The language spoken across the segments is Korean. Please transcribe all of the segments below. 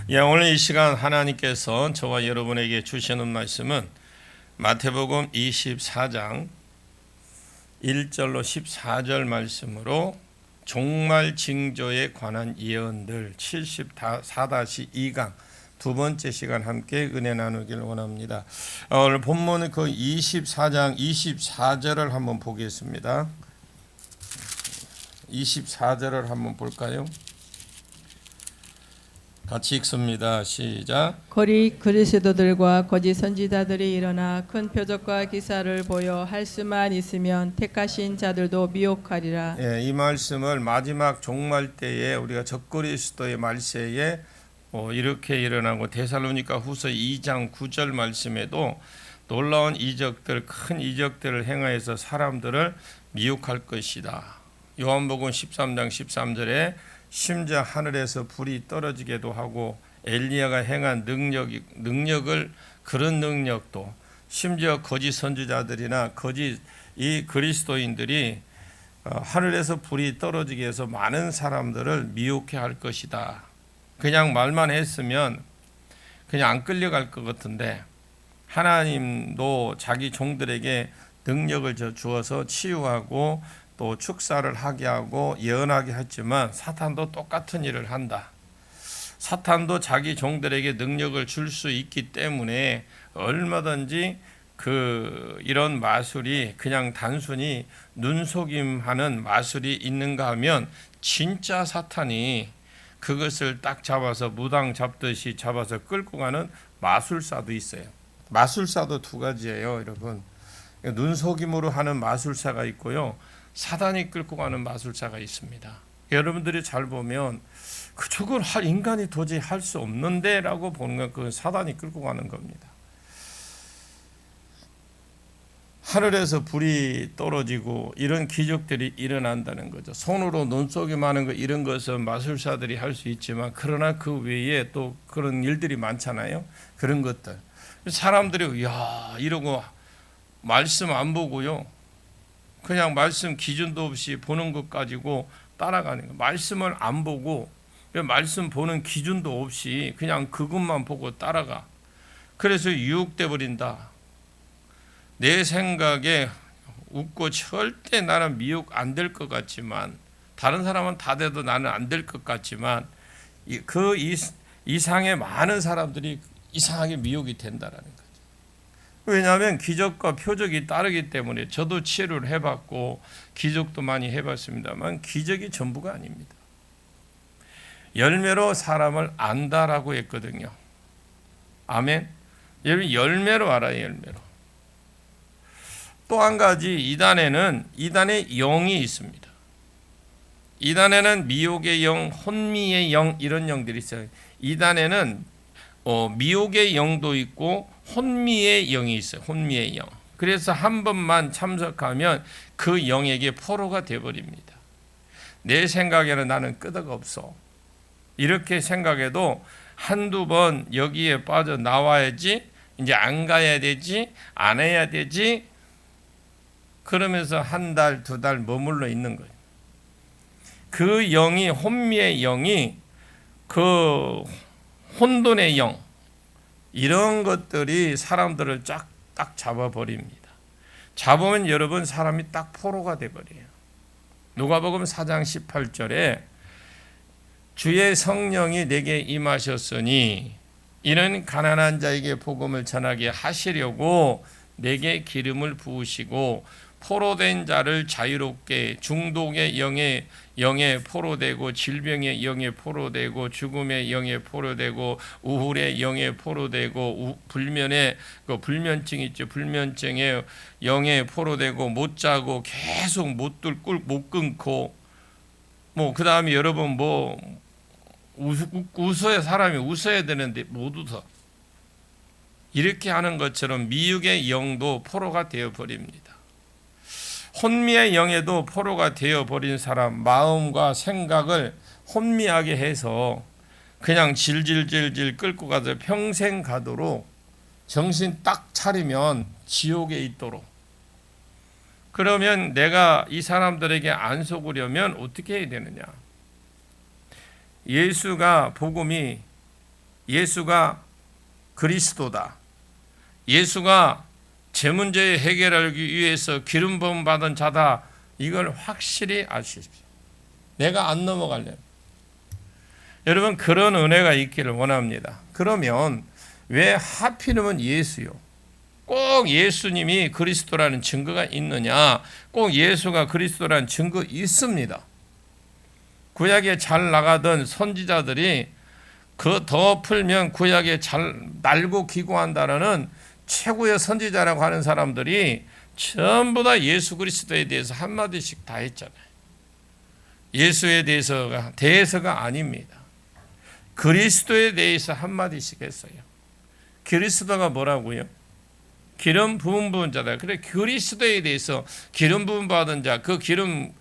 오늘 이 시간 하나님께서 저와 여러분에게 주시는 말씀은 마태복음 24장 1절로 14절 말씀으로 종말 징조에 관한 예언들 74-2강 두 번째 시간 함께 은혜 나누기를 원합니다. 오늘 본문은 그 24장 24절을 한번 보겠습니다. 24절을 한번 볼까요? 같이 읽습니다. 시작. 거리 그리스도들과 거짓 선지자들이 일어나 큰 표적과 기사를 보여 할 수만 있으면 택하신 자들도 미혹하리라. 이 말씀을 마지막 종말 때에 우리가 적그리스도의 말세에 이렇게 일어나고 데살로니가 후서 2장 9절 말씀에도 놀라운 이적들, 큰 이적들을 행하여서 사람들을 미혹할 것이다. 요한복음 13장 13절에 심지어 하늘에서 불이 떨어지게도 하고 엘리야가 행한 능력을 그런 능력도 심지어 거짓 선지자들이나 거짓 이 그리스도인들이 하늘에서 불이 떨어지게 해서 많은 사람들을 미혹해 할 것이다. 그냥 말만 했으면 그냥 안 끌려갈 것 같은데 하나님도 자기 종들에게 능력을 주어서 치유하고 또 축사를 하게 하고 예언하게 했지만 사탄도 똑같은 일을 한다. 사탄도 자기 종들에게 능력을 줄 수 있기 때문에 얼마든지 이런 마술이 그냥 단순히 눈속임하는 마술이 있는가 하면 진짜 사탄이 그것을 딱 잡아서 무당 잡듯이 잡아서 끌고 가는 마술사도 있어요. 마술사도 두 가지예요, 여러분. 눈속임으로 하는 마술사가 있고요. 사단이 끌고 가는 마술사가 있습니다. 여러분들이 잘 보면 저걸 인간이 도저히 할 수 없는데 라고 보는 건 그건 사단이 끌고 가는 겁니다. 하늘에서 불이 떨어지고 이런 기적들이 일어난다는 거죠. 손으로 눈속임하는 거 이런 것은 마술사들이 할 수 있지만 그러나 그 외에 또 그런 일들이 많잖아요. 그런 것들. 사람들이 이러고 말씀 안 보고요. 그냥 말씀 기준도 없이 보는 것 가지고 따라가는 거. 말씀을 안 보고 말씀 보는 기준도 없이 그냥 그것만 보고 따라가. 그래서 유혹돼 버린다. 내 생각에 웃고 절대 나는 미혹 안 될 것 같지만 다른 사람은 다 돼도 나는 안 될 것 같지만 그 이상의 많은 사람들이 이상하게 미혹이 된다라는 거죠. 왜냐하면 기적과 표적이 따르기 때문에 저도 치료를 해봤고 기적도 많이 해봤습니다만 기적이 전부가 아닙니다. 열매로 사람을 안다라고 했거든요. 아멘. 여러분 열매로 알아요. 열매로. 또 한 가지 이단의 영이 있습니다. 이단에는 미혹의 영, 혼미의 영 이런 영들이 있어요. 이단에는 미혹의 영도 있고 혼미의 영이 있어요. 혼미의 영. 그래서 한 번만 참석하면 그 영에게 포로가 되어버립니다. 내 생각에는 나는 끄덕 없어. 이렇게 생각해도 한두 번 여기에 빠져 나와야지, 이제 안 가야 되지, 안 해야 되지, 그러면서 한 달, 두 달 머물러 있는 거예요. 그 영이, 혼미의 영이 그 혼돈의 영, 이런 것들이 사람들을 딱 잡아버립니다. 잡으면 여러분 사람이 딱 포로가 돼버려요. 누가복음 4장 18절에 주의 성령이 내게 임하셨으니 이는 가난한 자에게 복음을 전하게 하시려고 내게 기름을 부으시고 포로된 자를 자유롭게 중독의 영에 포로되고 질병의 영에 포로되고 죽음의 영에 포로되고 우울의 영에 포로되고 불면증 있죠. 불면증의 영에 포로되고 못 자고 계속 못 끊고 그 다음에 여러분 웃어야 사람이 웃어야 되는데 못 웃어. 이렇게 하는 것처럼 미혹의 영도 포로가 되어버립니다. 혼미의 영에도 포로가 되어버린 사람 마음과 생각을 혼미하게 해서 그냥 질질질질 끌고 가서 평생 가도록 정신 딱 차리면 지옥에 있도록. 그러면 내가 이 사람들에게 안 속으려면 어떻게 해야 되느냐? 예수가 복음이 예수가 그리스도다. 예수가 제 문제 해결하기 위해서 기름 부음 받은 자다. 이걸 확실히 아십시오. 내가 안 넘어가려면. 여러분 그런 은혜가 있기를 원합니다. 그러면 왜 하필이면 예수요? 꼭 예수님이 그리스도라는 증거가 있느냐? 꼭 예수가 그리스도라는 증거 있습니다. 구약에 잘 나가던 선지자들이 그 더 풀면 구약에 잘 날고 기고한다라는 최고의 선지자라고 하는 사람들이 전부 다 예수 그리스도에 대해서 한마디씩 다 했잖아요. 예수에 대해서가 아닙니다. 그리스도에 대해서 한마디씩 했어요. 그리스도가 뭐라고요? 기름 부음 받은 자다. 그래 그리스도에 대해서 기름 부음 받은 자, 그 기름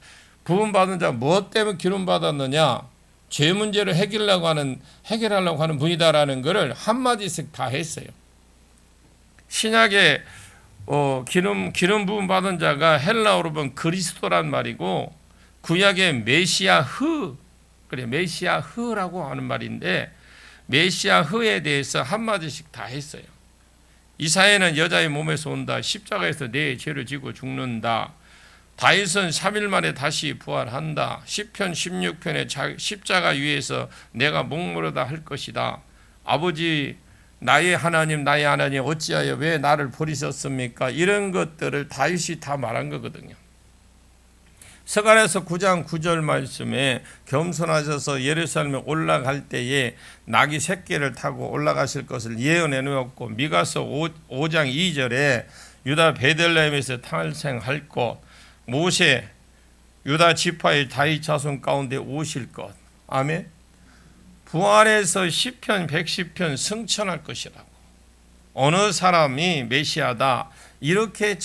부음 받은 자 무엇 때문에 기름 받았느냐? 죄 문제를 해결하려고 하는 분이다라는 것을 한마디씩 다 했어요. 신약에 기름 부음 받은 자가 헬라어로 보면 그리스도란 말이고 구약의 메시아흐, 그래 메시아흐라고 하는 말인데 메시아흐에 대해서 한마디씩 다 했어요. 이사야는 여자의 몸에서 온다. 십자가에서 내 죄를 지고 죽는다. 다윗은 3일 만에 다시 부활한다. 시편 16편에 십자가 위에서 내가 목마르다 할 것이다. 아버지 나의 하나님 어찌하여 왜 나를 버리셨습니까? 이런 것들을 다윗이 다 말한 거거든요. 스가랴서 9장 9절 말씀에 겸손하셔서 예루살렘에 올라갈 때에 낙이 새끼를 타고 올라가실 것을 예언해 놓았고, 미가서 5장 2절에 유다 베들레헴에서 탄생할 것, 모세 유다 지파의 다윗 자손 가운데 오실 것. 아멘. 부활해서 시편 110편 승천할 것이라고. 어느 사람이 메시아다 이렇게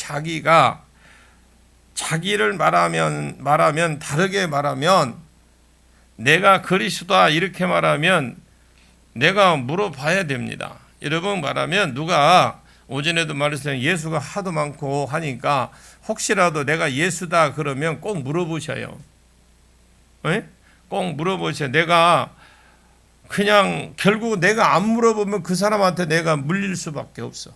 자기를 말하면 다르게 말하면, 내가 그리스도다 이렇게 말하면 내가 물어봐야 됩니다. 여러분 말하면 누가 오전에도 말했어요. 예수가 하도 많고 하니까 혹시라도 내가 예수다 그러면 꼭 물어보셔요. 네? 꼭 물어보셔요. 내가 그냥 결국 내가 안 물어보면 그 사람한테 내가 물릴 수밖에 없어.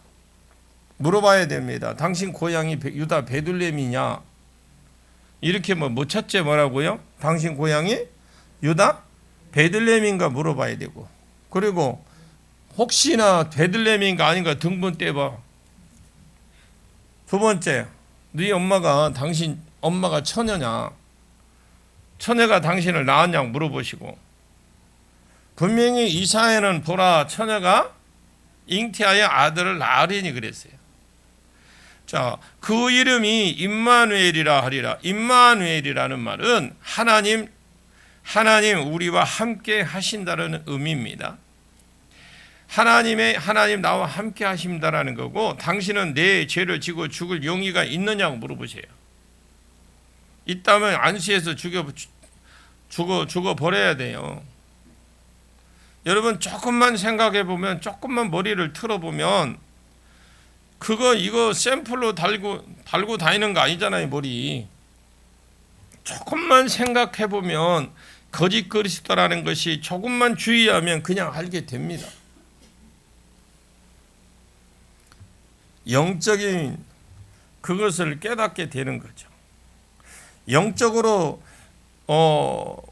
물어봐야 됩니다. 당신 고향이 유다 베들레헴이냐? 이렇게 뭐 첫째 뭐라고요? 당신 고향이 유다 베들레헴인가 물어봐야 되고, 그리고 혹시나 베들레헴인가 아닌가 등본 떼봐. 두 번째, 네 당신 엄마가 처녀냐? 처녀가 당신을 낳았냐 물어보시고, 분명히 이사야는 보라 처녀가 잉태하여 아들을 낳으리니 그랬어요. 자, 그 이름이 임마누엘이라 하리라. 임마누엘이라는 말은 하나님 우리와 함께 하신다는 의미입니다. 하나님 나와 함께 하신다라는 거고, 당신은 내 죄를 지고 죽을 용의가 있느냐고 물어보세요. 있다면 안수해서 죽어 버려야 돼요. 여러분 조금만 생각해 보면, 조금만 머리를 틀어보면 이거 샘플로 달고 다니는 거 아니잖아요. 머리 조금만 생각해 보면 거짓 그리스도라는 것이 조금만 주의하면 그냥 알게 됩니다. 영적인 그것을 깨닫게 되는 거죠. 영적으로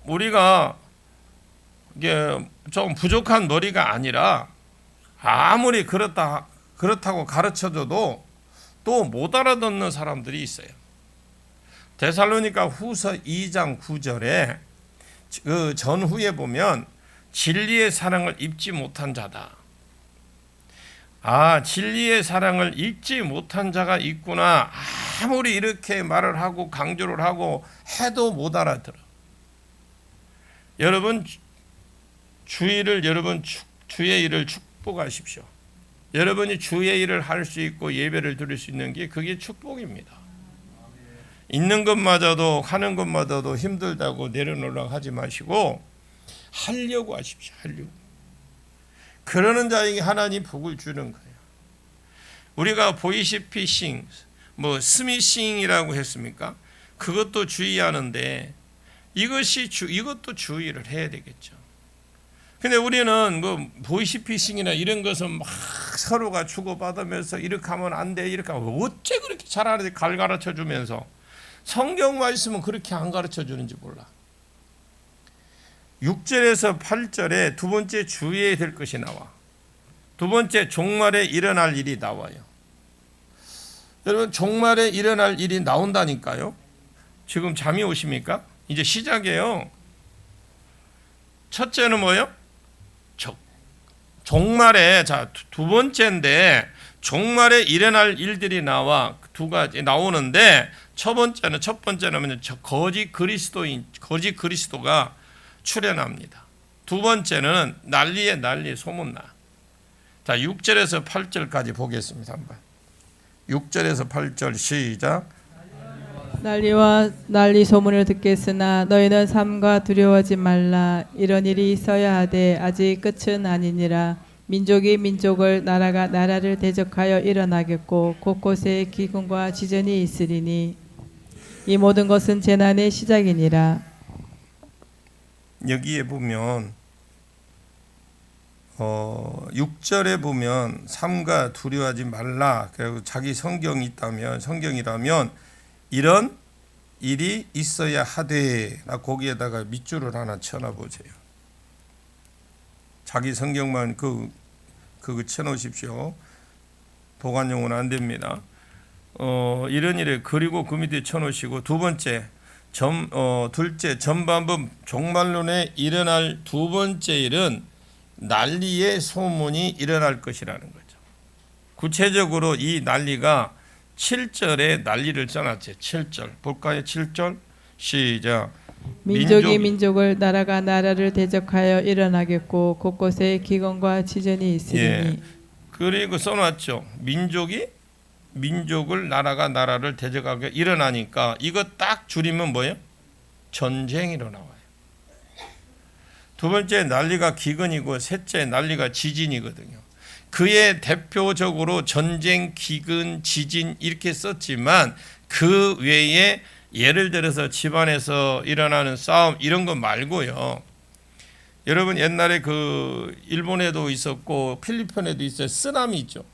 우리가 이게 좀 부족한 머리가 아니라 아무리 그렇다고 가르쳐줘도 또 못 알아듣는 사람들이 있어요. 데살로니가 후서 2장 9절에 그 전후에 보면 진리의 사랑을 입지 못한 자다. 진리의 사랑을 입지 못한 자가 있구나. 아무리 이렇게 말을 하고 강조를 하고 해도 못 알아들어. 여러분 주의 일을 축복하십시오. 여러분이 주의 일을 할 수 있고 예배를 드릴 수 있는 게 그게 축복입니다. 있는 것마저도 하는 것마저도 힘들다고 내려놓으려고 하지 마시고 하려고 하십시오. 하려고. 그러는 자에게 하나님 복을 주는 거예요. 우리가 보이시피싱, 스미싱이라고 했습니까? 그것도 주의하는데 이것도 주의를 해야 되겠죠. 근데 우리는 뭐 보이스피싱이나 이런 것은 막 서로가 주고받으면서 이렇게 하면 안 돼, 이렇게 하면 어째 그렇게 잘하는지 가르쳐 주면서 성경 말씀은 그렇게 안 가르쳐 주는지 몰라. 6절에서 8절에 두 번째 주의해야 될 것이 나와. 두 번째 종말에 일어날 일이 나와요. 여러분, 종말에 일어날 일이 나온다니까요. 지금 잠이 오십니까? 이제 시작이에요. 첫째는 뭐예요? 종말에, 자, 두 번째인데 종말에 일어날 일들이 나와 두 가지 나오는데 첫 번째는 거짓 그리스도가 출현합니다. 두 번째는 난리에 난리 소문나. 자, 6절에서 8절까지 보겠습니다. 한번. 6절에서 8절 시작. 난리와 난리 소문을 듣겠으나 너희는 삼가 두려워하지 말라. 이런 일이 있어야 하되 아직 끝은 아니니라. 민족이 민족을, 나라가 나라를 대적하여 일어나겠고 곳곳에 기근과 지전이 있으리니 이 모든 것은 재난의 시작이니라. 여기에 보면 6절에 보면 삼가 두려워하지 말라. 그리고 자기 성경이라면 이런 일이 있어야 하되, 나 거기에다가 밑줄을 하나 쳐놔보세요. 자기 성경만 그거 쳐놓으십시오. 보관용은 안 됩니다. 이런 일에 그리고 그 밑에 쳐놓으시고, 두 번째 둘째 전반부 종말론에 일어날 두 번째 일은 난리의 소문이 일어날 것이라는 거죠. 구체적으로 이 난리가 7절에 난리를 써놨죠. 7절 볼까요? 7절 시작. 민족이 민족을, 나라가 나라를 대적하여 일어나겠고 곳곳에 기근과 지전이 있으리니. 예. 그리고 써놨죠. 민족이 민족을, 나라가 나라를 대적하게 일어나니까 이거 딱 줄이면 뭐예요? 전쟁이로 나와요. 두 번째 난리가 기근이고 셋째 난리가 지진이거든요. 그의 대표적으로 전쟁, 기근, 지진 이렇게 썼지만 그 외에 예를 들어서 집안에서 일어나는 싸움 이런 거 말고요. 여러분, 옛날에 그 일본에도 있었고 필리핀에도 있어요. 쓰나미 있죠.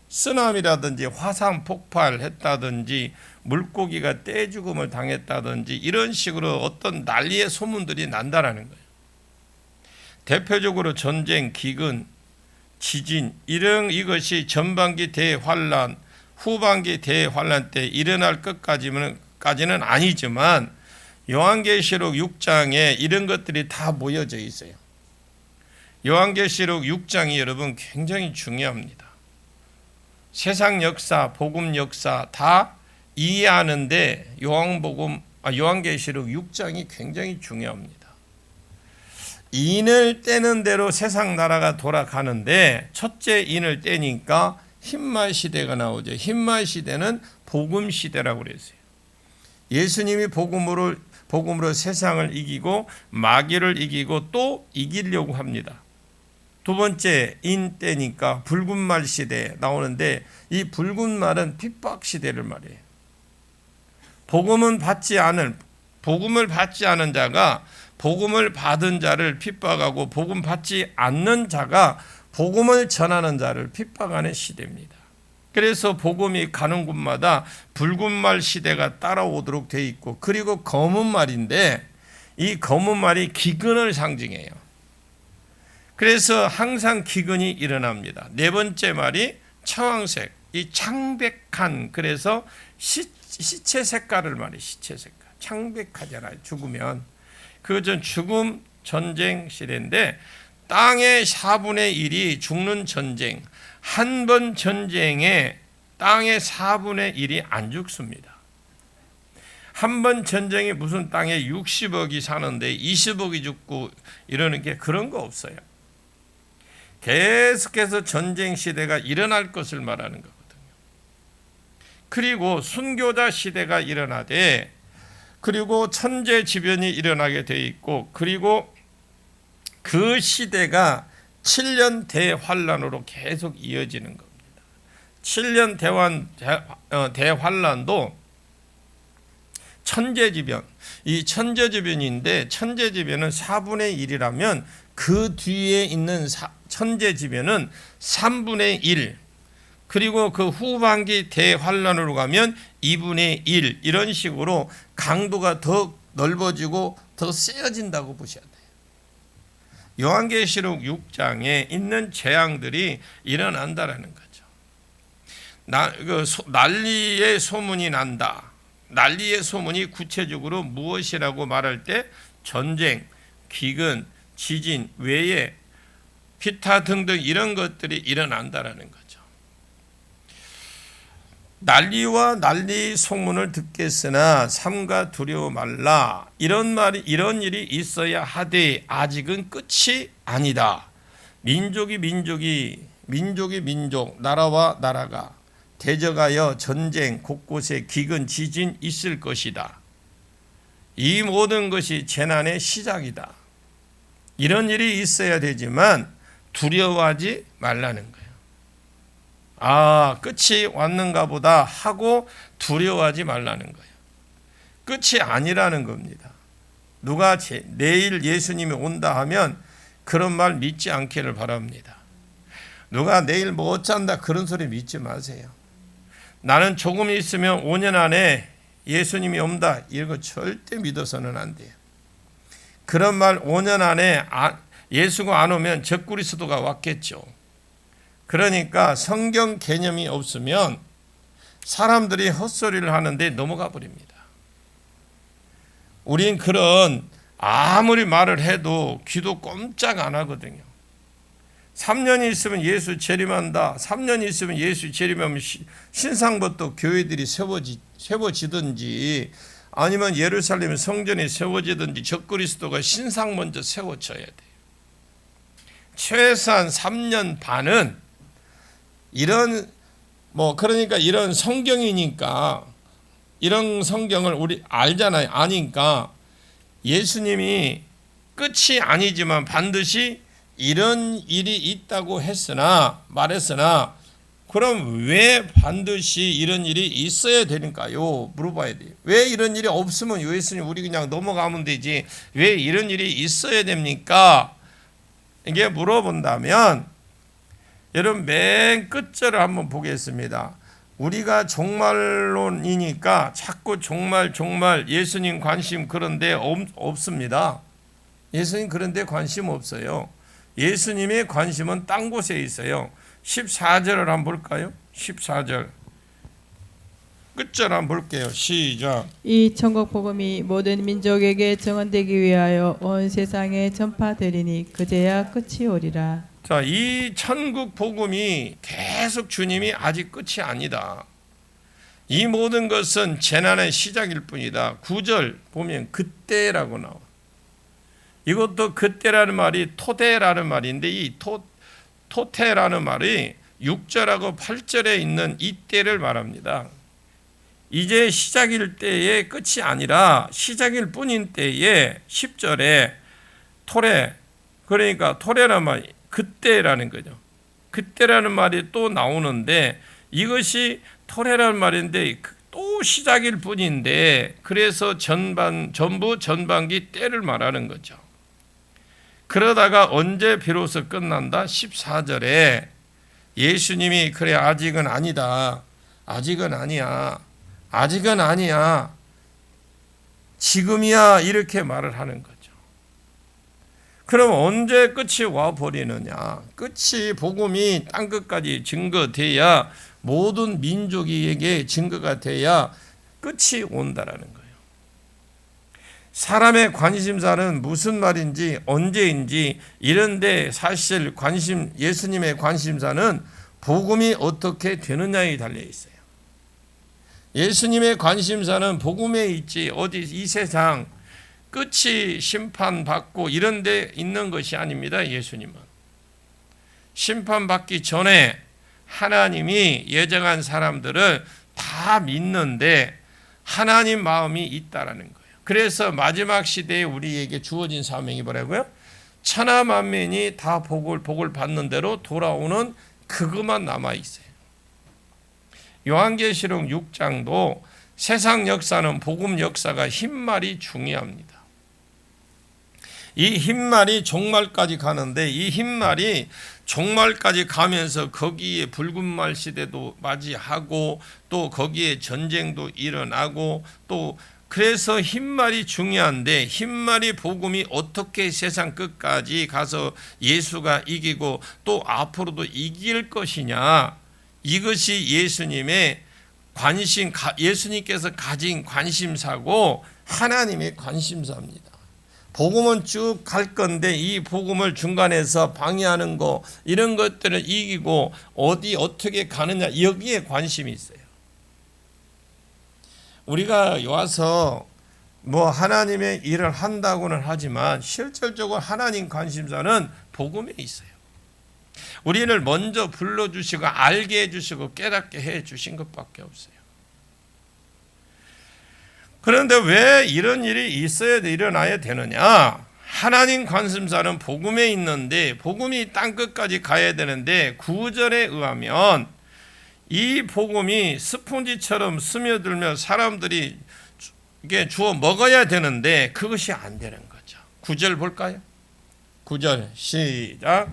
쓰나미라든지 화산 폭발했다든지 물고기가 떼죽음을 당했다든지 이런 식으로 어떤 난리의 소문들이 난다라는 거예요. 대표적으로 전쟁, 기근, 지진 이것이 전반기 대환란, 후반기 대환란 때 일어날 것까지는 아니지만 요한계시록 6장에 이런 것들이 다 모여져 있어요. 요한계시록 6장이 여러분 굉장히 중요합니다. 세상 역사, 복음 역사 다 이해하는데 요한계시록 6장이 굉장히 중요합니다. 인을 떼는 대로 세상 나라가 돌아가는데 첫째 인을 떼니까 흰말 시대가 나오죠. 흰말 시대는 복음 시대라고 그랬어요. 예수님이 복음으로 세상을 이기고 마귀를 이기고 또 이기려고 합니다. 두 번째 인 때니까 붉은 말 시대 나오는데 이 붉은 말은 핍박 시대를 말해요. 복음을 받지 않은 자가 복음을 받은 자를 핍박하고 복음 받지 않는 자가 복음을 전하는 자를 핍박하는 시대입니다. 그래서 복음이 가는 곳마다 붉은 말 시대가 따라오도록 돼 있고, 그리고 검은 말인데 이 검은 말이 기근을 상징해요. 그래서 항상 기근이 일어납니다. 네 번째 말이 청황색, 이 창백한, 그래서 시체 색깔을 말해. 시체 색깔 창백하잖아요. 죽으면 그것은 죽음 전쟁 시대인데 땅의 4분의 1이 죽는 전쟁. 한 번 전쟁에 땅의 4분의 1이 안 죽습니다. 한 번 전쟁에 무슨 땅에 60억이 사는데 20억이 죽고 이러는 게 그런 거 없어요. 계속해서 전쟁 시대가 일어날 것을 말하는 거거든요. 그리고 순교자 시대가 일어나되, 그리고 천재지변이 일어나게 돼 있고, 그리고 그 시대가 7년 대환란으로 계속 이어지는 겁니다. 7년 대환란도 천재지변, 이 천재지변인데 천재지변은 4분의 1이라면 그 뒤에 있는 천재 지변은 3분의 1, 그리고 그 후반기 대환란으로 가면 2분의 1, 이런 식으로 강도가 더 넓어지고 더 세어진다고 보셔야 돼요. 요한계시록 6장에 있는 재앙들이 일어난다라는 거죠. 난리의 소문이 난다. 난리의 소문이 구체적으로 무엇이라고 말할 때 전쟁, 기근, 지진 외에 기타 등등 이런 것들이 일어난다라는 거죠. 난리와 난리 소문을 듣겠으나 삼가 두려워 말라. 이런 일이 있어야 하되 아직은 끝이 아니다. 민족이 민족, 나라와 나라가 대적하여 전쟁, 곳곳에 기근, 지진 있을 것이다. 이 모든 것이 재난의 시작이다. 이런 일이 있어야 되지만 두려워하지 말라는 거예요. 아, 끝이 왔는가 보다 하고 두려워하지 말라는 거예요. 끝이 아니라는 겁니다. 누가 내일 예수님이 온다 하면 그런 말 믿지 않기를 바랍니다. 누가 내일 뭐 어쩐다 그런 소리 믿지 마세요. 나는 조금 있으면 5년 안에 예수님이 온다, 이런 거 절대 믿어서는 안 돼요. 그런 말 5년 안에 예수가 안 오면 적그리스도가 왔겠죠. 그러니까 성경 개념이 없으면 사람들이 헛소리를 하는데 넘어가 버립니다. 우린 그런 아무리 말을 해도 귀도 꼼짝 안 하거든요. 3년 있으면 예수 재림한다. 3년 있으면 예수 재림하면 신상부터 교회들이 세워지든지 아니면 예루살렘 성전이 세워지든지 적그리스도가 신상 먼저 세워져야 돼요. 최소한 3년 반은 그러니까 이런 성경이니까, 이런 성경을 우리 알잖아요. 아니까 예수님이 끝이 아니지만 반드시 이런 일이 있다고 말했으나 그럼 왜 반드시 이런 일이 있어야 되니까요? 물어봐야 돼요. 왜 이런 일이 없으면 예수님 우리 그냥 넘어가면 되지 왜 이런 일이 있어야 됩니까? 이게 물어본다면 여러분 맨 끝절을 한번 보겠습니다. 우리가 종말론이니까 자꾸 종말 예수님 관심 그런데 없습니다. 예수님 그런데 관심 없어요. 예수님의 관심은 딴 곳에 있어요. 14절을 한번 볼까요? 14절 끝절 한번 볼게요. 시작. 이 천국 복음이 모든 민족에게 증언되기 위하여 온 세상에 전파되리니 그제야 끝이 오리라. 자, 이 천국 복음이 계속 주님이 아직 끝이 아니다. 이 모든 것은 재난의 시작일 뿐이다. 9절 보면 그때라고 나와. 이것도 그때라는 말이 토대라는 말인데 이 토테라는 말이 6절하고 8절에 있는 이때를 말합니다. 이제 시작일 때의 끝이 아니라 시작일 뿐인 때에 10절에 토레, 그러니까 토레라는 말이 그때라는 거죠. 그때라는 말이 또 나오는데 이것이 토레라는 말인데 또 시작일 뿐인데 그래서 전부 전반기 때를 말하는 거죠. 그러다가 언제 비로소 끝난다? 14절에 예수님이 그래 아직은 아니다. 아직은 아니야. 아직은 아니야. 지금이야. 이렇게 말을 하는 거죠. 그럼 언제 끝이 와버리느냐? 끝이 복음이 땅끝까지 증거돼야 모든 민족에게 증거가 돼야 끝이 온다라는 거예요. 사람의 관심사는 무슨 말인지 언제인지 이런데 사실 예수님의 관심사는 복음이 어떻게 되느냐에 달려 있어요. 예수님의 관심사는 복음에 있지 어디 이 세상 끝이 심판받고 이런 데 있는 것이 아닙니다. 예수님은 심판받기 전에 하나님이 예정한 사람들을 다 믿는데 하나님 마음이 있다라는 거예요. 그래서 마지막 시대에 우리에게 주어진 사명이 뭐라고요? 천하 만민이 다 복을 받는 대로 돌아오는 그것만 남아 있어요. 요한계시록 6장도 세상 역사는 복음 역사가 흰말이 중요합니다. 이 흰말이 종말까지 가는데 이 흰말이 종말까지 가면서 거기에 붉은 말 시대도 맞이하고 또 거기에 전쟁도 일어나고 또 그래서 흰말이 중요한데 흰말이 복음이 어떻게 세상 끝까지 가서 예수가 이기고 또 앞으로도 이길 것이냐, 이것이 예수님의 관심, 예수님께서 가진 관심사고 하나님의 관심사입니다. 복음은 쭉 갈 건데 이 복음을 중간에서 방해하는 거 이런 것들을 이기고 어디 어떻게 가느냐 여기에 관심이 있어요. 우리가 와서 뭐 하나님의 일을 한다고는 하지만 실질적으로 하나님 관심사는 복음에 있어요. 우리를 먼저 불러주시고 알게 해주시고 깨닫게 해주신 것밖에 없어요. 그런데 왜 이런 일이 일어나야 되느냐? 하나님 관심사는 복음에 있는데 복음이 땅끝까지 가야 되는데 9절에 의하면 이 복음이 스폰지처럼 스며들며 사람들이 이게 주워 먹어야 되는데 그것이 안 되는 거죠. 9절 볼까요? 9절 시작.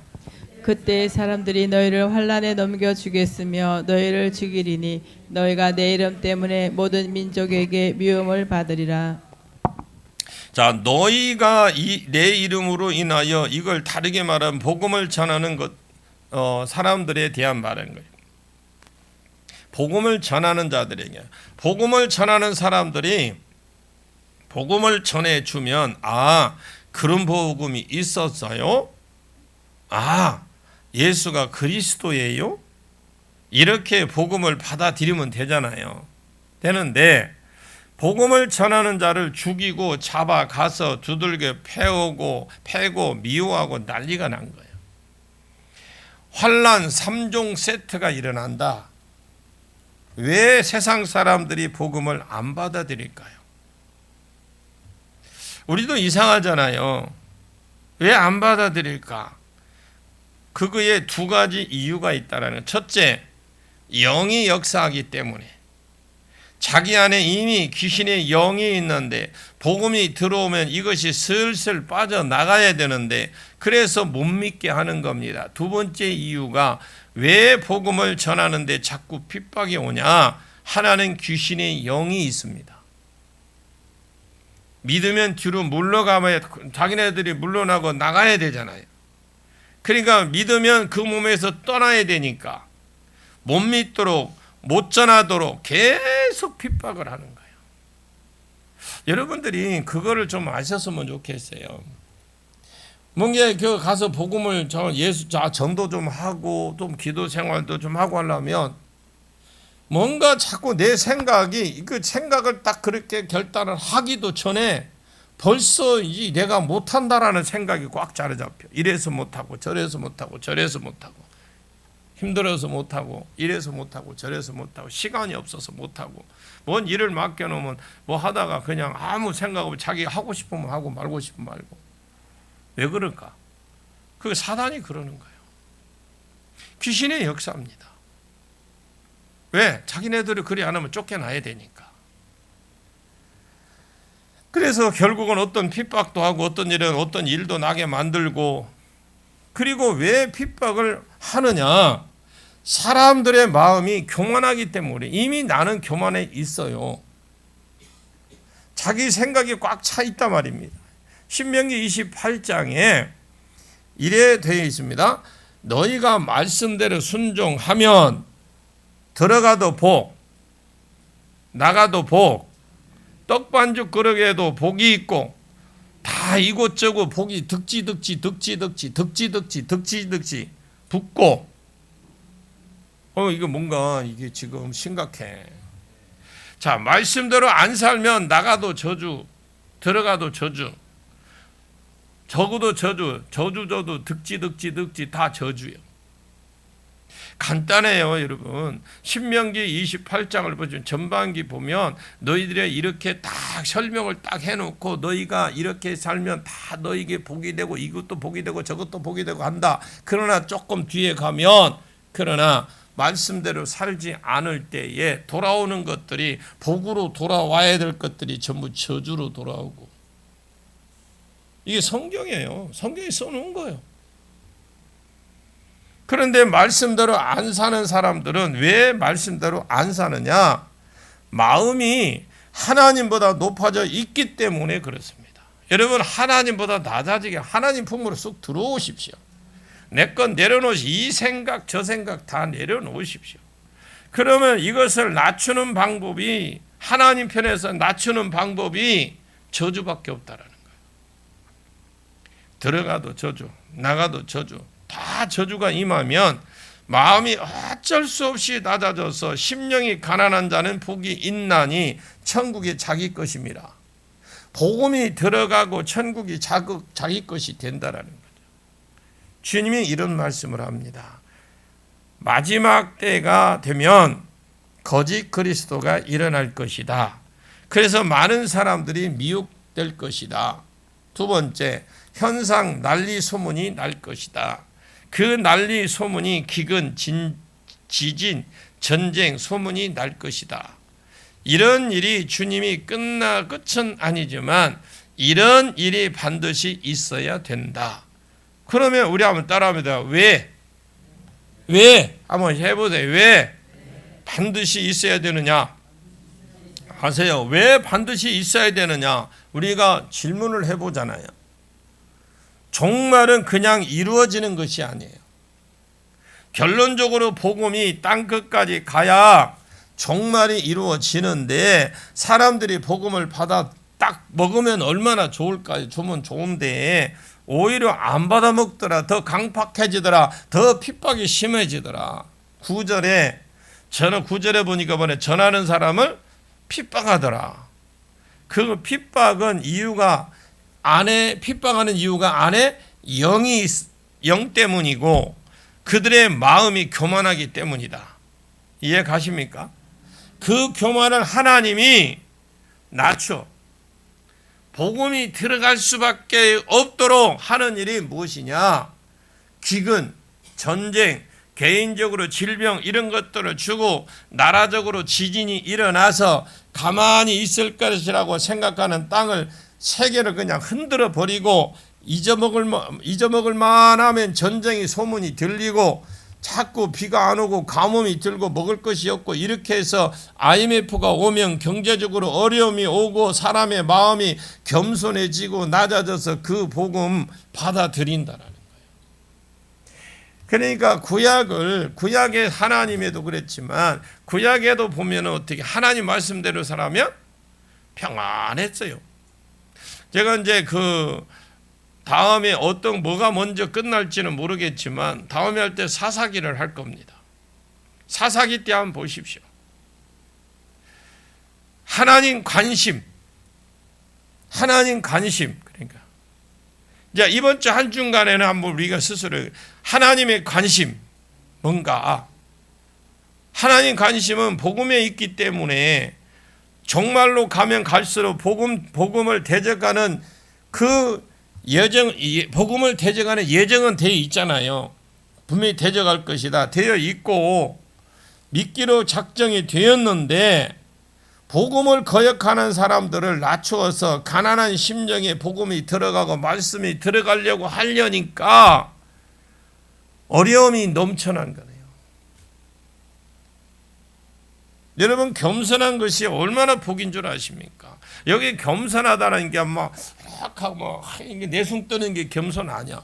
그때 사람들이 너희를 환난에 넘겨 주겠으며 너희를 죽이리니 너희가 내 이름 때문에 모든 민족에게 미움을 받으리라. 자, 너희가 내 이름으로 인하여 이걸 다르게 말하면 복음을 전하는 것, 사람들에 대한 말인 거예요. 복음을 전하는 자들에게, 복음을 전하는 사람들이 복음을 전해주면 그런 복음이 있었어요? 예수가 그리스도예요? 이렇게 복음을 받아들이면 되잖아요. 되는데 복음을 전하는 자를 죽이고 잡아가서 두들겨 패고 미워하고 난리가 난 거예요. 환난 3종 세트가 일어난다. 왜 세상 사람들이 복음을 안 받아들일까요? 우리도 이상하잖아요. 왜 안 받아들일까? 그거에 두 가지 이유가 있다라는. 첫째, 영이 역사하기 때문에. 자기 안에 이미 귀신의 영이 있는데 복음이 들어오면 이것이 슬슬 빠져나가야 되는데 그래서 못 믿게 하는 겁니다. 두 번째 이유가 왜 복음을 전하는데 자꾸 핍박이 오냐? 하나는 귀신의 영이 있습니다. 믿으면 뒤로 물러가면 자기네들이 물러나고 나가야 되잖아요. 그러니까 믿으면 그 몸에서 떠나야 되니까 못 믿도록 못 전하도록 계속 핍박을 하는 거예요. 여러분들이 그거를 좀 아셨으면 좋겠어요. 뭔가 그 가서 복음을 전도 좀 하고 좀 기도 생활도 좀 하고 하려면 뭔가 자꾸 내 생각이 그 생각을 딱 그렇게 결단을 하기도 전에 벌써 내가 못한다라는 생각이 꽉 자리잡혀. 이래서 못하고 저래서 못하고 저래서 못하고 힘들어서 못하고 이래서 못하고 저래서 못하고 시간이 없어서 못하고 뭔 일을 맡겨놓으면 뭐 하다가 그냥 아무 생각 없이 자기 하고 싶으면 하고 말고 싶으면 말고. 왜 그럴까? 그게 사단이 그러는 거예요. 귀신의 역사입니다. 왜? 자기네들이 그리 안 하면 쫓겨나야 되니까. 그래서 결국은 어떤 핍박도 하고 어떤 일은 어떤 일도 나게 만들고 그리고 왜 핍박을 하느냐? 사람들의 마음이 교만하기 때문에 이미 나는 교만에 있어요. 자기 생각이 꽉 차 있단 말입니다. 신명기 28장에 이래 되어 있습니다. 너희가 말씀대로 순종하면 들어가도 복, 나가도 복, 떡반죽 그릇에도 복이 있고 다 이곳저곳 복이 득지 붙고 이거 뭔가 이게 지금 심각해. 자, 말씀대로 안 살면 나가도 저주, 들어가도 저주, 적어도 저주, 득지 다 저주예요. 간단해요, 여러분. 신명기 28장을 보시면 전반기 보면 너희들이 이렇게 딱 설명을 딱 해놓고 너희가 이렇게 살면 다 너희에게 복이 되고 이것도 복이 되고 저것도 복이 되고 한다. 그러나 조금 뒤에 가면 그러나 말씀대로 살지 않을 때에 돌아오는 것들이 복으로 돌아와야 될 것들이 전부 저주로 돌아오고 이게 성경이에요. 성경이 써놓은 거예요. 그런데 말씀대로 안 사는 사람들은 왜 말씀대로 안 사느냐? 마음이 하나님보다 높아져 있기 때문에 그렇습니다. 여러분, 하나님보다 낮아지게 하나님 품으로 쑥 들어오십시오. 내 건 내려놓으십시오. 이 생각 저 생각 다 내려놓으십시오. 그러면 이것을 낮추는 방법이, 하나님 편에서 낮추는 방법이 저주밖에 없다라는 거예요. 들어가도 저주, 나가도 저주, 다 저주가 임하면 마음이 어쩔 수 없이 낮아져서 심령이 가난한 자는 복이 있나니 천국이 자기 것입니다. 복음이 들어가고 천국이 자기 것이 된다라는 거죠. 주님이 이런 말씀을 합니다. 마지막 때가 되면 거짓 그리스도가 일어날 것이다. 그래서 많은 사람들이 미혹될 것이다. 두 번째, 현상 난리 소문이 날 것이다. 그 난리 소문이 기근, 지진, 전쟁 소문이 날 것이다. 이런 일이 주님이 끝은 아니지만 이런 일이 반드시 있어야 된다. 그러면 우리 한번 따라합니다. 왜? 한번 해보세요. 왜 반드시 있어야 되느냐? 아세요? 왜 반드시 있어야 되느냐? 우리가 질문을 해보잖아요. 종말은 그냥 이루어지는 것이 아니에요. 결론적으로 복음이 땅 끝까지 가야 종말이 이루어지는데, 사람들이 복음을 받아 딱 먹으면 얼마나 좋을까요? 주면 좋은데 오히려 안 받아 먹더라. 더 강팍해지더라. 더 핍박이 심해지더라. 9절에 보니까 전하는 사람을 핍박하더라. 그 핍박은 핍박하는 이유가 안에 영 때문이고 그들의 마음이 교만하기 때문이다. 이해 가십니까? 그 교만을 하나님이 낮춰 복음이 들어갈 수밖에 없도록 하는 일이 무엇이냐? 기근, 전쟁, 개인적으로 질병 이런 것들을 주고 나라적으로 지진이 일어나서 가만히 있을 것이라고 생각하는 땅을, 세계를 그냥 흔들어 버리고 잊어먹을 만하면 전쟁이 소문이 들리고 자꾸 비가 안 오고 가뭄이 들고 먹을 것이 없고, 이렇게 해서 IMF가 오면 경제적으로 어려움이 오고 사람의 마음이 겸손해지고 낮아져서 그 복음 받아들인다라는 거예요. 그러니까 구약의 하나님에도 그랬지만 구약에도 보면 어떻게 하나님 말씀대로 살아면 평안했어요. 제가 이제 다음에 뭐가 먼저 끝날지는 모르겠지만 다음에 할 때 사사기를 할 겁니다. 사사기 때 한번 보십시오. 하나님 관심. 그러니까 이제 이번 주 한 주간에는 한번 우리가 스스로 하나님의 관심 뭔가, 하나님 관심은 복음에 있기 때문에 정말로 가면 갈수록 복음을 대적하는 복음을 대적하는 예정은 되어 있잖아요. 분명히 대적할 것이다 되어 있고 믿기로 작정이 되었는데, 복음을 거역하는 사람들을 낮추어서 가난한 심정에 복음이 들어가고 말씀이 들어가려고 하려니까 어려움이 넘쳐난 거네요. 여러분, 겸손한 것이 얼마나 복인 줄 아십니까? 여기 겸손하다는 게 이게 내숭 뜨는 게 겸손 아니야.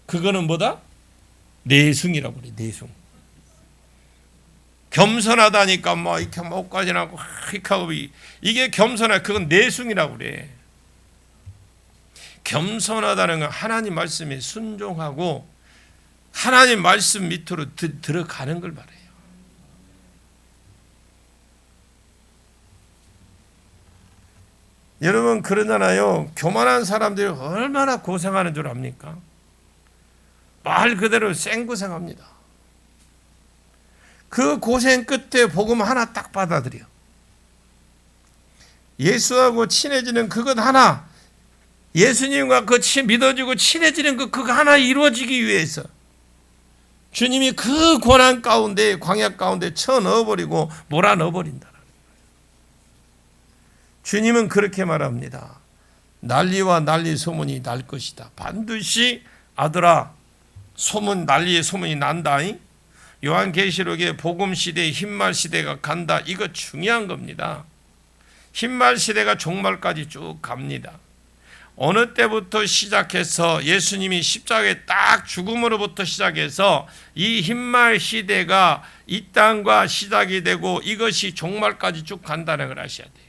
그거는 뭐다? 내숭이라고 그래. 내숭. 겸손하다니까 이렇게 목까지 나고 이게 겸손해. 그건 내숭이라고 그래. 겸손하다는 건 하나님 말씀에 순종하고 하나님 말씀 밑으로 들어가는 걸 말해요. 여러분, 그러잖아요. 교만한 사람들이 얼마나 고생하는 줄 압니까? 말 그대로 생고생합니다. 그 고생 끝에 복음 하나 딱 받아들여. 예수하고 친해지는 그것 하나, 예수님과 믿어지고 친해지는 그거 하나 이루어지기 위해서 주님이 그 고난 가운데, 광야 가운데 쳐넣어버리고 몰아넣어버린다. 주님은 그렇게 말합니다. 난리와 난리 소문이 날 것이다. 반드시 아들아 소문 난리의 소문이 난다잉. 요한계시록에 복음 시대의 흰말 시대가 간다. 이거 중요한 겁니다. 흰말 시대가 종말까지 쭉 갑니다. 어느 때부터 시작해서 예수님이 십자가에 딱 죽음으로부터 시작해서 이 흰말 시대가 이 땅과 시작이 되고 이것이 종말까지 쭉 간다는 걸 아셔야 돼요.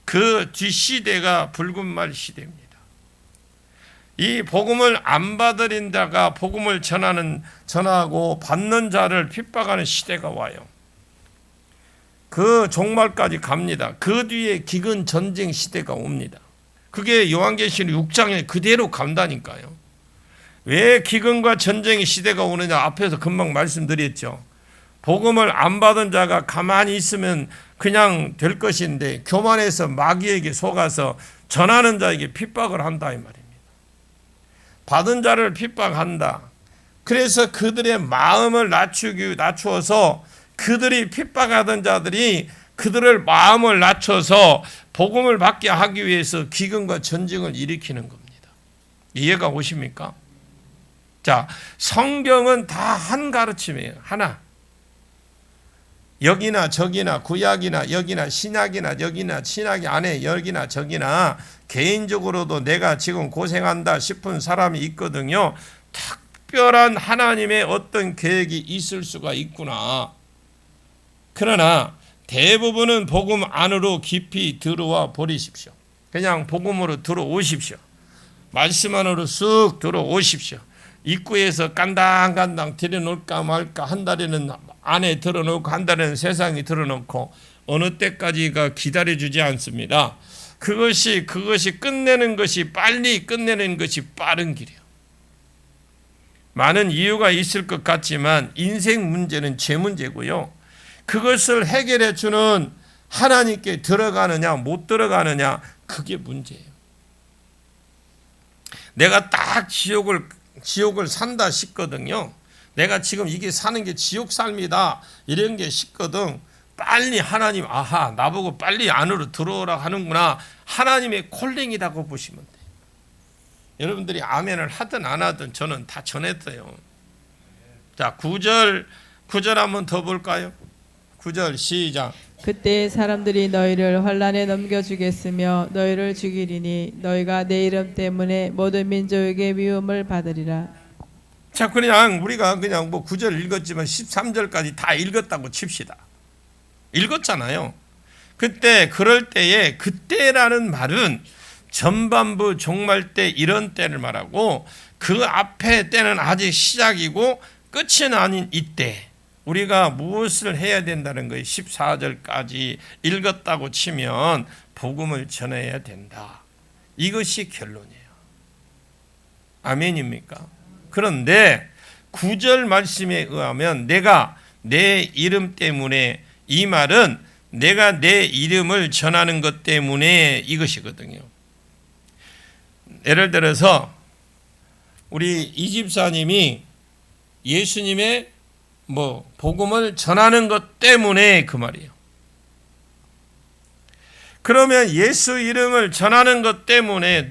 그 뒷시대가 붉은 말 시대입니다. 이 복음을 안 받으린 자가 복음을 전하고 받는 자를 핍박하는 시대가 와요. 그 종말까지 갑니다. 그 뒤에 기근 전쟁 시대가 옵니다. 그게 요한계시록 6장에 그대로 간다니까요. 왜 기근과 전쟁의 시대가 오느냐 앞에서 금방 말씀드렸죠. 복음을 안 받은 자가 가만히 있으면 그냥 될 것인데 교만해서 마귀에게 속아서 전하는 자에게 핍박을 한다 이 말입니다. 받은 자를 핍박한다. 그래서 그들의 마음을 낮추어서 그들이 핍박하던 자들이 그들을 마음을 낮춰서 복음을 받게 하기 위해서 기근과 전쟁을 일으키는 겁니다. 이해가 오십니까? 자, 성경은 다 한 가르침이에요. 하나. 여기나 저기나 구약이나 여기나 신약이나 여기나 신약이 안에 여기나 저기나 개인적으로도 내가 지금 고생한다 싶은 사람이 있거든요. 특별한 하나님의 어떤 계획이 있을 수가 있구나. 그러나 대부분은 복음 안으로 깊이 들어와 버리십시오. 그냥 복음으로 들어오십시오. 말씀 안으로 쑥 들어오십시오. 입구에서 간당간당 들여놓을까 말까 한 달에는 안에 들어놓고 한 달에는 세상에 들어놓고 어느 때까지가 기다려주지 않습니다. 그것이 끝내는 것이 빨리 끝내는 것이 빠른 길이에요. 많은 이유가 있을 것 같지만 인생 문제는 죄 문제고요. 그것을 해결해 주는 하나님께 들어가느냐 못 들어가느냐 그게 문제예요. 내가 딱 지옥을 산다 싶거든요. 내가 지금 이게 사는 게 지옥 삶이다 이런 게 싶거든. 빨리 하나님 나보고 빨리 안으로 들어오라 하는구나. 하나님의 콜링이라고 보시면 돼요. 여러분들이 아멘을 하든 안 하든 저는 다 전했어요. 자, 9절 한번 더 볼까요? 9절 시작. 그때 사람들이 너희를 환란에 넘겨주겠으며 너희를 죽이리니 너희가 내 이름 때문에 모든 민족에게 미움을 받으리라. 자, 그냥 우리가 그냥 9절 읽었지만 13절까지 다 읽었다고 칩시다. 읽었잖아요. 그럴 때에 그때라는 말은 전반부 종말 때 이런 때를 말하고 그 앞에 때는 아직 시작이고 끝은 아닌 이때 우리가 무엇을 해야 된다는 거예요. 14절까지 읽었다고 치면 복음을 전해야 된다. 이것이 결론이에요. 아멘입니까? 그런데 9절 말씀에 의하면 내가 내 이름 때문에 이 말은 내가 내 이름을 전하는 것 때문에 이것이거든요. 예를 들어서 우리 이 집사님이 예수님의 복음을 전하는 것 때문에 그 말이에요. 그러면 예수 이름을 전하는 것 때문에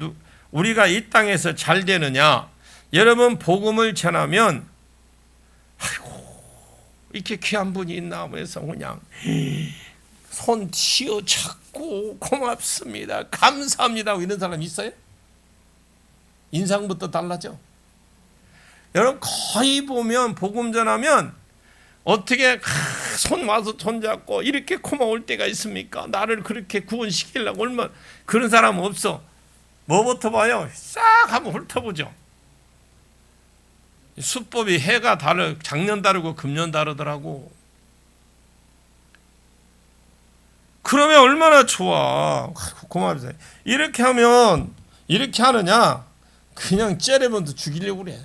우리가 이 땅에서 잘 되느냐? 여러분 복음을 전하면 이렇게 귀한 분이 있나 하면서 그냥 손 쥐어 잡고 고맙습니다. 감사합니다. 이런 사람 있어요? 인상부터 달라져. 여러분 거의 보면 복음 전하면 어떻게 손 와서 손잡고 이렇게 고마울 때가 있습니까? 나를 그렇게 구원시키려고 얼마나 그런 사람 없어. 뭐부터 봐요? 싹 한번 훑어보죠. 수법이 해가 작년 다르고 금년 다르더라고. 그러면 얼마나 좋아. 고맙습니다. 이렇게 하면 이렇게 하느냐? 그냥 째려본도 죽이려고 그래.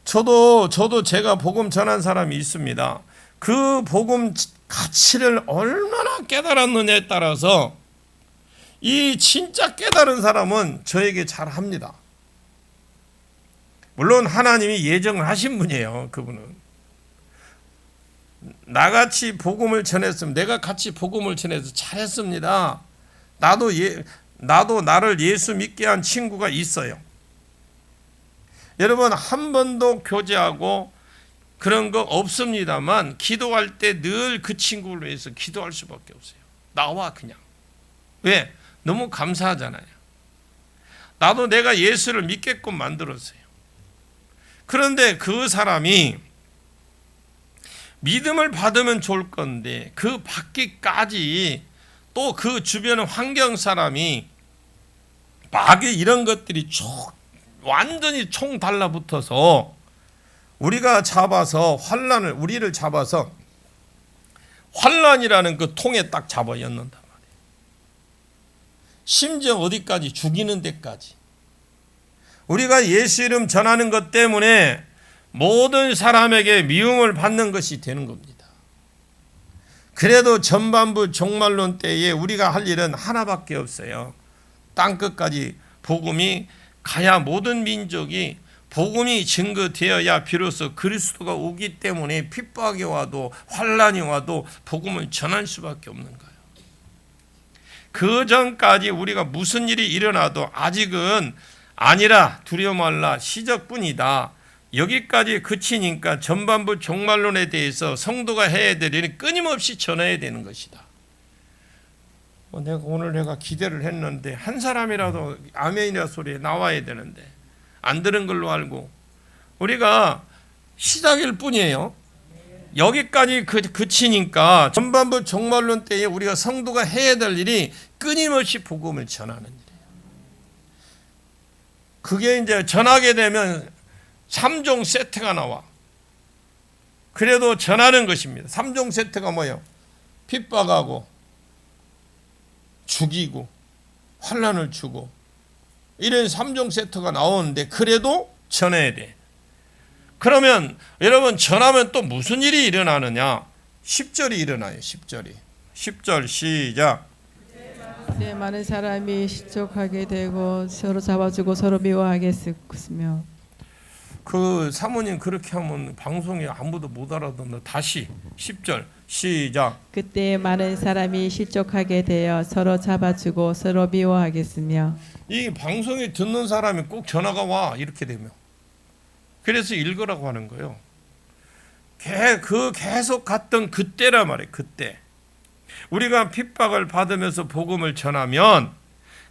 저도 제가 복음 전한 사람이 있습니다. 그 복음 가치를 얼마나 깨달았느냐에 따라서 이 진짜 깨달은 사람은 저에게 잘합니다. 물론 하나님이 예정을 하신 분이에요. 그분은. 나같이 복음을 전했으면 내가 같이 복음을 전해서 잘했습니다. 나도 나를 예수 믿게 한 친구가 있어요. 여러분 한 번도 교제하고 그런 거 없습니다만 기도할 때 늘 그 친구를 위해서 기도할 수밖에 없어요. 나와 그냥. 왜? 너무 감사하잖아요. 나도 내가 예수를 믿게끔 만들었어요. 그런데 그 사람이 믿음을 받으면 좋을 건데 그 받기까지 또 그 주변 환경 사람이 마귀 이런 것들이 완전히 총 달라붙어서 우리를 잡아서 환란이라는 그 통에 딱 잡아 였는단 말이에요. 심지어 어디까지? 죽이는 데까지. 우리가 예수 이름 전하는 것 때문에 모든 사람에게 미움을 받는 것이 되는 겁니다. 그래도 전반부 종말론 때에 우리가 할 일은 하나밖에 없어요. 땅끝까지 복음이 가야 모든 민족이 복음이 증거되어야 비로소 그리스도가 오기 때문에 핍박이 와도 환란이 와도 복음을 전할 수밖에 없는 거예요. 그 전까지 우리가 무슨 일이 일어나도 아직은 아니라 두려워 말라 시작뿐이다. 여기까지 그치니까 전반부 종말론에 대해서 성도가 해야 될 일은 끊임없이 전해야 되는 것이다. 내가 기대를 했는데 한 사람이라도 아멘이라 소리에 나와야 되는데 안 들은 걸로 알고 우리가 시작일 뿐이에요. 여기까지 그치니까 전반부 종말론 때에 우리가 성도가 해야 될 일이 끊임없이 복음을 전하는 일이에요. 그게 이제 전하게 되면 3종 세트가 나와. 그래도 전하는 것입니다. 3종 세트가 뭐예요? 핍박하고 죽이고 환난을 주고 이런 3종 세트가 나오는데 그래도 전해야 돼. 그러면 여러분 전하면 또 무슨 일이 일어나느냐? 10절이 일어나요. 10절 시작. 그때 많은 사람이 실족하게 되고 서로 잡아주고 서로 미워하겠으며. 그 사모님 그렇게 하면 방송에 아무도 못 알아듣는다. 다시 10절 시작. 그때 많은 사람이 실족하게 되어 서로 잡아주고 서로 미워하겠으며. 이 방송에 듣는 사람이 꼭 전화가 와 이렇게 되면 그래서 읽으라고 하는 거예요. 계속 갔던 그때라 말이에요. 그때 우리가 핍박을 받으면서 복음을 전하면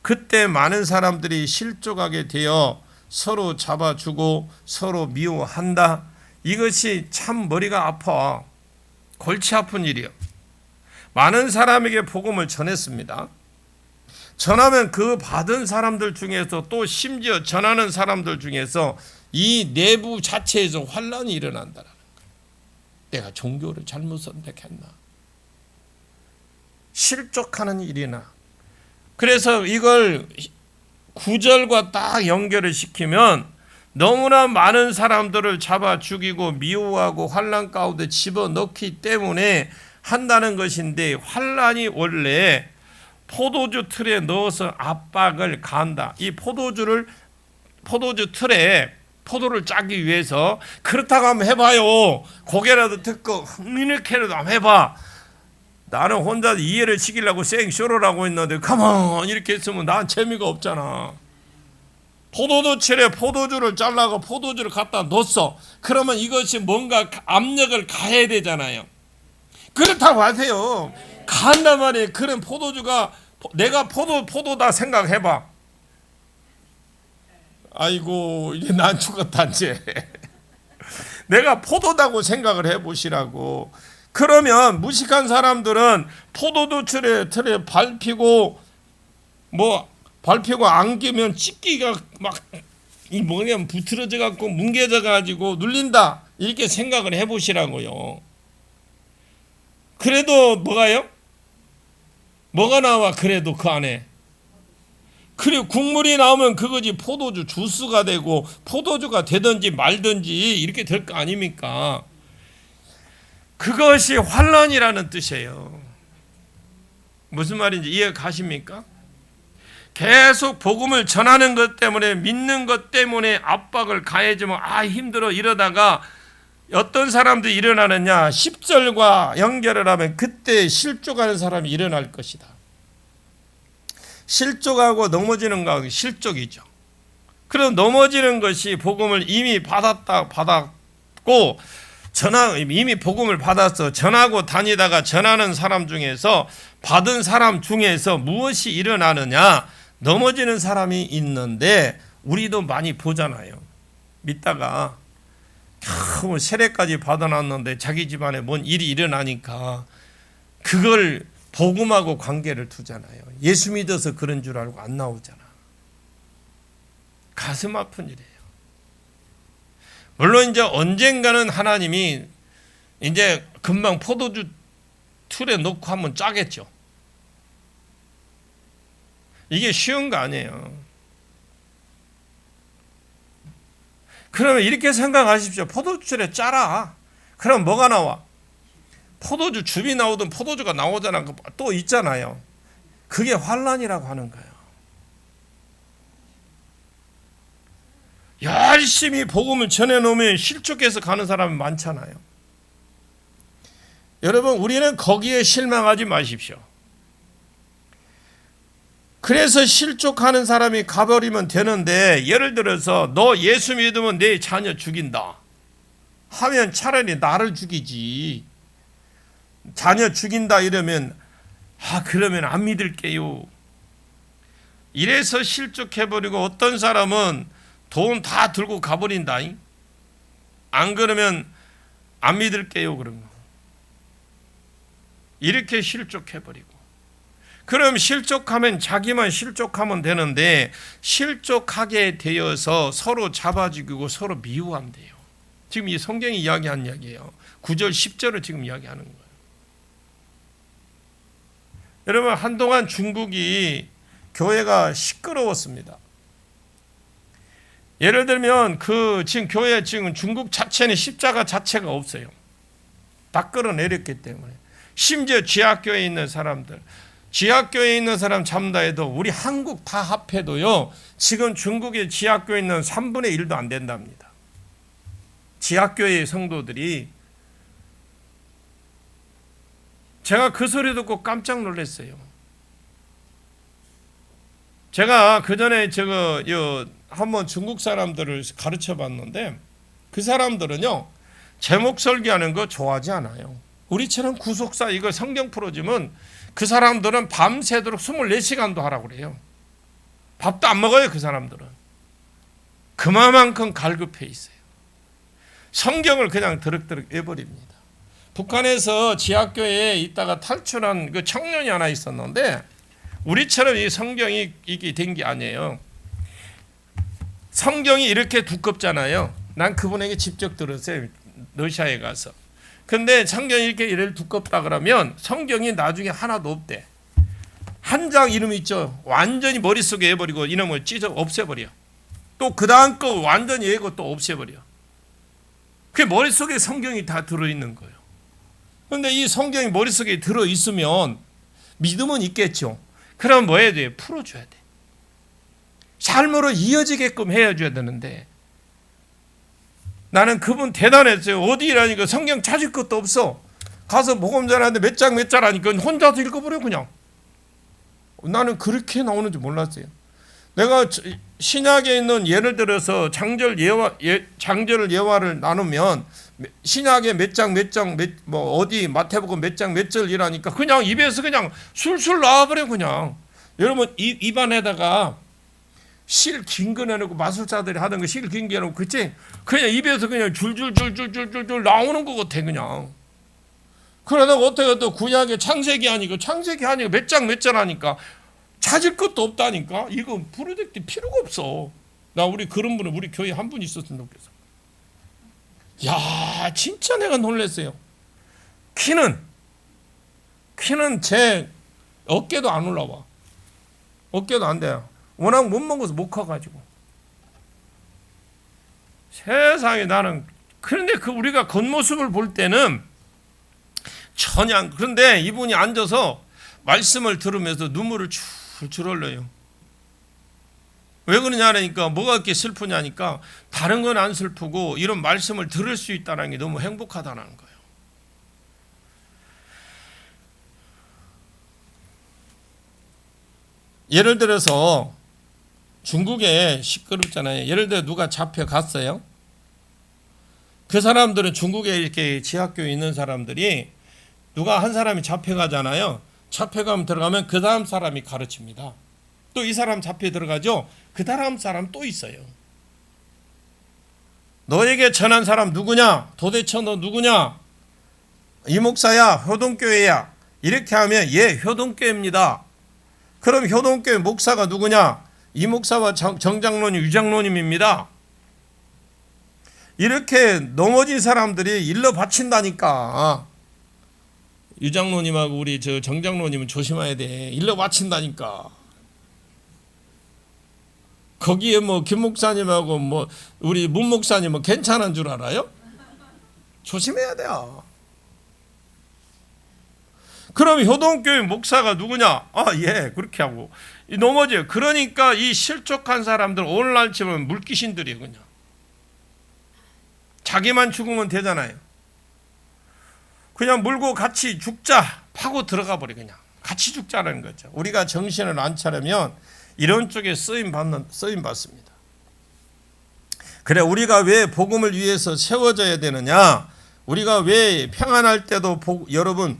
그때 많은 사람들이 실족하게 되어 서로 잡아주고 서로 미워한다. 이것이 참 머리가 아파. 골치 아픈 일이요. 많은 사람에게 복음을 전했습니다. 전하면 그 받은 사람들 중에서 또 심지어 전하는 사람들 중에서 이 내부 자체에서 환란이 일어난다는 거예요. 내가 종교를 잘못 선택했나? 실족하는 일이나. 그래서 이걸 9절과 딱 연결을 시키면 너무나 많은 사람들을 잡아 죽이고 미워하고 환란 가운데 집어넣기 때문에 한다는 것인데 환란이 원래 포도주 틀에 넣어서 압박을 가한다. 이 포도주 틀에 포도를 짜기 위해서 그렇다고 한번 해봐요. 고개라도 듣고 이렇게라도 한번 해봐. 나는 혼자 이해를 시키려고 생쇼를 하고 있는데 가만 이렇게 했으면 난 재미가 없잖아. 포도주 틀에 포도주를 잘라고 포도주를 갖다 넣었어. 그러면 이것이 뭔가 압력을 가해야 되잖아요. 그렇다고 하세요. 간단 말이에요. 그런 포도주가 내가 포도다 생각해봐. 아이고 이제 난 죽었다 이제. 내가 포도다고 생각을 해보시라고. 그러면 무식한 사람들은 포도주 틀에 밟히고 안기면 찢기가 막 이 뭐냐면 부트러져 갖고 뭉개져 가지고 눌린다 이렇게 생각을 해보시라고요. 그래도 뭐가 나와? 그래도 그 안에 그리고 국물이 나오면 그것이 포도주 주스가 되고 포도주가 되든지 말든지 이렇게 될 거 아닙니까? 그것이 환란이라는 뜻이에요. 무슨 말인지 이해 가십니까? 계속 복음을 전하는 것 때문에 믿는 것 때문에 압박을 가해지면 힘들어 이러다가 어떤 사람들이 일어나느냐? 10절과 연결을 하면 그때 실족하는 사람이 일어날 것이다. 실족하고 넘어지는 거 실족이죠. 그럼 넘어지는 것이 복음을 이미 받았고 이미 복음을 받아서 전하고 다니다가 전하는 사람 중에서 받은 사람 중에서 무엇이 일어나느냐? 넘어지는 사람이 있는데 우리도 많이 보잖아요. 믿다가 겨우 세례까지 받아놨는데 자기 집안에 뭔 일이 일어나니까 그걸 복음하고 관계를 두잖아요. 예수 믿어서 그런 줄 알고 안 나오잖아. 가슴 아픈 일이에요. 물론 이제 언젠가는 하나님이 이제 금방 포도주 틀에 넣고 한번 짜겠죠. 이게 쉬운 거 아니에요. 그러면 이렇게 생각하십시오. 포도주 틀에 짜라. 그럼 뭐가 나와? 포도주 즙이 나오든 포도주가 나오잖아. 또 있잖아요. 그게 환란이라고 하는 거예요. 열심히 복음을 전해놓으면 실족해서 가는 사람이 많잖아요. 여러분, 우리는 거기에 실망하지 마십시오. 그래서 실족하는 사람이 가버리면 되는데, 예를 들어서 너 예수 믿으면 내 자녀 죽인다 하면 차라리 나를 죽이지. 자녀 죽인다 이러면 그러면 안 믿을게요. 이래서 실족해버리고 어떤 사람은 돈 다 들고 가버린다. 안 그러면 안 믿을게요. 그런 거. 이렇게 실족해버리고. 그럼 실족하면 자기만 실족하면 되는데 실족하게 되어서 서로 잡아주고 서로 미워하면 돼요. 지금 이 성경이 이야기한 이야기예요. 9절 10절을 지금 이야기하는 거예요. 여러분, 한동안 중국이 교회가 시끄러웠습니다. 예를 들면 지금 교회 지금 중국 자체는 십자가 자체가 없어요. 다 끌어내렸기 때문에. 심지어 지하교회에 있는 사람들, 지하교회에 있는 사람 참다 해도 우리 한국 다 합해도요, 지금 중국의 지하교회에 있는 3분의 1도 안 된답니다. 지하교회의 성도들이. 제가 그 소리 듣고 깜짝 놀랐어요. 제가 그 전에 한번 중국 사람들을 가르쳐 봤는데 그 사람들은요, 제목 설교하는 거 좋아하지 않아요. 우리처럼 구속사 이거 성경 풀어주면 그 사람들은 밤새도록 24시간도 하라고 그래요. 밥도 안 먹어요. 그 사람들은. 그만큼 갈급해 있어요. 성경을 그냥 드럭드럭 해버립니다. 북한에서 지하교회에 있다가 탈출한 그 청년이 하나 있었는데 우리처럼 이 성경이 이게 된 게 아니에요. 성경이 이렇게 두껍잖아요. 난 그분에게 직접 들었어요. 러시아에 가서. 근데 성경이 이렇게 두껍다 그러면 성경이 나중에 하나도 없대. 한 장 이름 있죠. 완전히 머릿속에 해버리고 이놈을 찢어 없애버려. 또 그 다음 거 완전히 해고 또 없애버려. 그게 머릿속에 성경이 다 들어있는 거예요. 그런데 이 성경이 머릿속에 들어있으면 믿음은 있겠죠. 그럼 뭐 해야 돼요? 풀어줘야 돼. 삶으로 이어지게끔 해줘야 되는데 나는 그분 대단했어요. 어디 일하니까 성경 찾을 것도 없어. 가서 복음 전하는데 몇 장 하니까 혼자서 읽어버려 그냥. 나는 그렇게 나오는 줄 몰랐어요. 내가 신약에 있는 예를 들어서 장절 예화를 나누면 신약에 몇 장 어디 마태복음 몇 장 몇 절이라니까 그냥 입에서 그냥 술술 나와버려 그냥. 여러분 입안에다가 실 긴 거 내놓고 마술사들이 하던 거 실 긴 거 내놓고 그치? 그냥 입에서 그냥 줄줄줄줄줄줄 나오는 것 같아 그냥. 그러다가 어떻게 또 구약에 창세기 하니까 몇 장 하니까 찾을 것도 없다니까. 이거 프로젝트 필요가 없어. 나 우리 그런 분은 우리 교회 한 분 있었으면 좋겠어. 야 진짜 내가 놀랐어요. 키는 제 어깨도 안 올라와. 어깨도 안 돼요. 워낙 못 먹어서 못 커가지고. 세상에 나는 그런데 우리가 겉모습을 볼 때는 전혀. 그런데 이분이 앉아서 말씀을 들으면서 눈물을 줄줄 흘려요. 왜 그러냐니까 뭐가 그렇게 슬프냐니까 다른 건 안 슬프고 이런 말씀을 들을 수 있다는 게 너무 행복하다는 거예요. 예를 들어서 중국에 시끄럽잖아요. 예를 들어 누가 잡혀갔어요. 그 사람들은 중국에 이렇게 지하교에 있는 사람들이 누가 한 사람이 잡혀가잖아요. 잡혀가면 들어가면 그 다음 사람이 가르칩니다. 또 이 사람 잡혀 들어가죠. 그 다음 사람 또 있어요. 너에게 전한 사람 누구냐? 도대체 너 누구냐? 이 목사야, 효동교회야. 이렇게 하면 예, 효동교회입니다. 그럼 효동교회 목사가 누구냐? 이 목사와 정장로님, 유장로님입니다. 이렇게 넘어진 사람들이 일러 바친다니까. 유장로님하고 우리 저 정장로님은 조심해야 돼. 일러 바친다니까. 거기에 뭐 김 목사님하고 뭐 우리 문 목사님은 괜찮은 줄 알아요? 조심해야 돼요. 그럼 효동교회 목사가 누구냐? 아, 예, 그렇게 하고 넘어져요. 그러니까 이 실족한 사람들 오늘날 치면 물귀신들이에요. 그냥 자기만 죽으면 되잖아요. 그냥 물고 같이 죽자 파고 들어가 버려. 그냥 같이 죽자는 거죠. 우리가 정신을 안 차리면 이런 쪽에 쓰임 받습니다. 그래, 우리가 왜 복음을 위해서 세워져야 되느냐? 우리가 왜 평안할 때도 여러분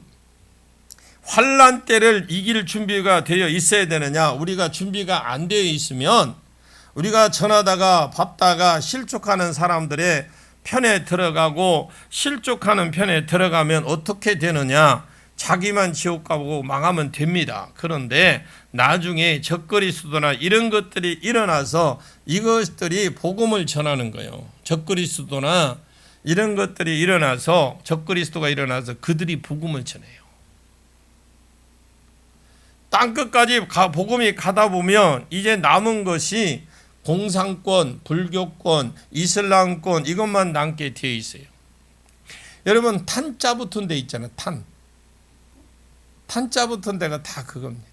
환난 때를 이길 준비가 되어 있어야 되느냐? 우리가 준비가 안 되어 있으면 우리가 전하다가 받다가 실족하는 사람들의 편에 들어가고 실족하는 편에 들어가면 어떻게 되느냐? 자기만 지옥 가고 망하면 됩니다. 그런데 나중에 적그리스도나 이런 것들이 일어나서 이것들이 복음을 전하는 거예요. 적그리스도나 이런 것들이 일어나서 적그리스도가 일어나서 그들이 복음을 전해요. 땅끝까지 복음이 가다 보면 이제 남은 것이 공산권, 불교권, 이슬람권 이것만 남게 되어 있어요. 여러분 탄자 붙은 데 있잖아요. 탄자 붙은 데가 다 그겁니다.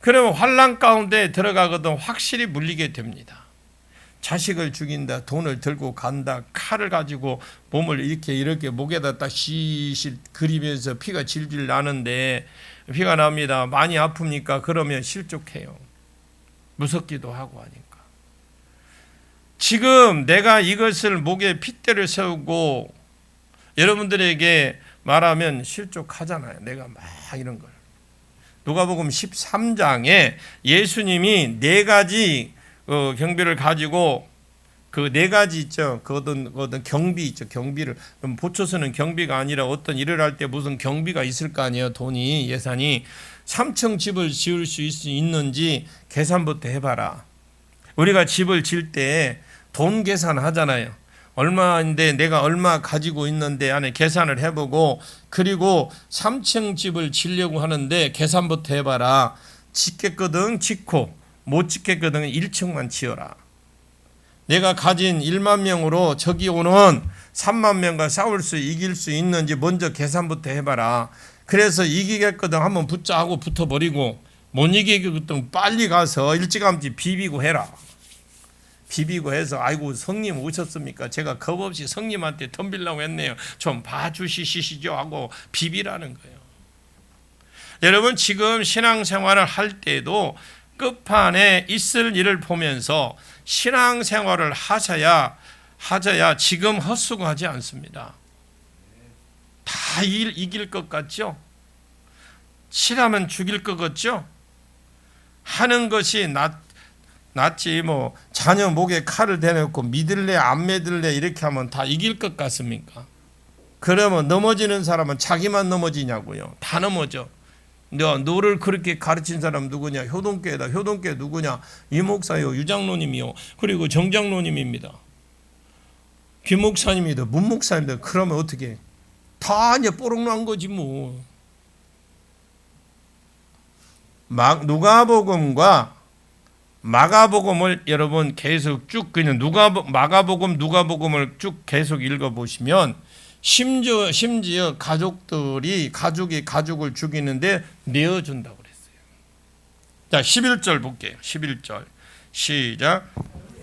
그러면 환난 가운데 들어가거든 확실히 물리게 됩니다. 자식을 죽인다, 돈을 들고 간다, 칼을 가지고 몸을 이렇게 목에다 딱 시실 그리면서 피가 질질 나는데 피가 납니다. 많이 아픕니까? 그러면 실족해요. 무섭기도 하고 하니까. 지금 내가 이것을 목에 핏대를 세우고 여러분들에게 말하면 실족하잖아요. 내가 막 이런 걸. 누가복음 13장에 예수님이 네 가지 경비를 가지고 그 네 가지 있죠. 그 어떤 경비 있죠. 경비를 보초서는 경비가 아니라 어떤 일을 할 때 무슨 경비가 있을 거 아니에요. 돈이 예산이 3층 집을 지을 수 있는지 계산부터 해봐라. 우리가 집을 지을 때 돈 계산하잖아요. 얼마인데 내가 얼마 가지고 있는데 안에 계산을 해보고 그리고 3층 집을 지려고 하는데 계산부터 해봐라. 짓겠거든 짓고 못 짓겠거든 1층만 지어라. 내가 가진 1만 명으로 저기 오는 3만 명과 싸울 수 이길 수 있는지 먼저 계산부터 해봐라. 그래서 이기겠거든 한번 붙자 하고 붙어버리고 못 이기겠거든 빨리 가서 일찌감치 비비고 해라. 비비고 해서 아이고 성님 오셨습니까? 제가 겁없이 성님한테 덤비려고 했네요. 좀 봐주시시죠 하고 비비라는 거예요. 여러분 지금 신앙생활을 할 때도 끝판에 있을 일을 보면서 신앙생활을 하셔야 지금 헛수고하지 않습니다. 다 이길 것 같죠? 치라면 죽일 것 같죠? 하는 것이 낫지 뭐 자녀 목에 칼을 대놓고 믿을래 안 믿을래 이렇게 하면 다 이길 것 같습니까? 그러면 넘어지는 사람은 자기만 넘어지냐고요. 다 넘어져. 너를 그렇게 가르친 사람 누구냐? 효동교회다. 효동교회 누구냐? 이 목사요, 유장로님이요. 그리고 정장로님입니다. 김 목사님이다. 문 목사님이다. 그러면 어떻게? 다 이제 뽀록난 거지 뭐. 누가복음과 마가복음을 여러분 계속 쭉 그냥 마가복음, 누가복음을 쭉 계속 읽어보시면 심지어 가족이 가족을 죽이는데 내어준다고 그랬어요. 자, 11절 볼게요. 11절 시작.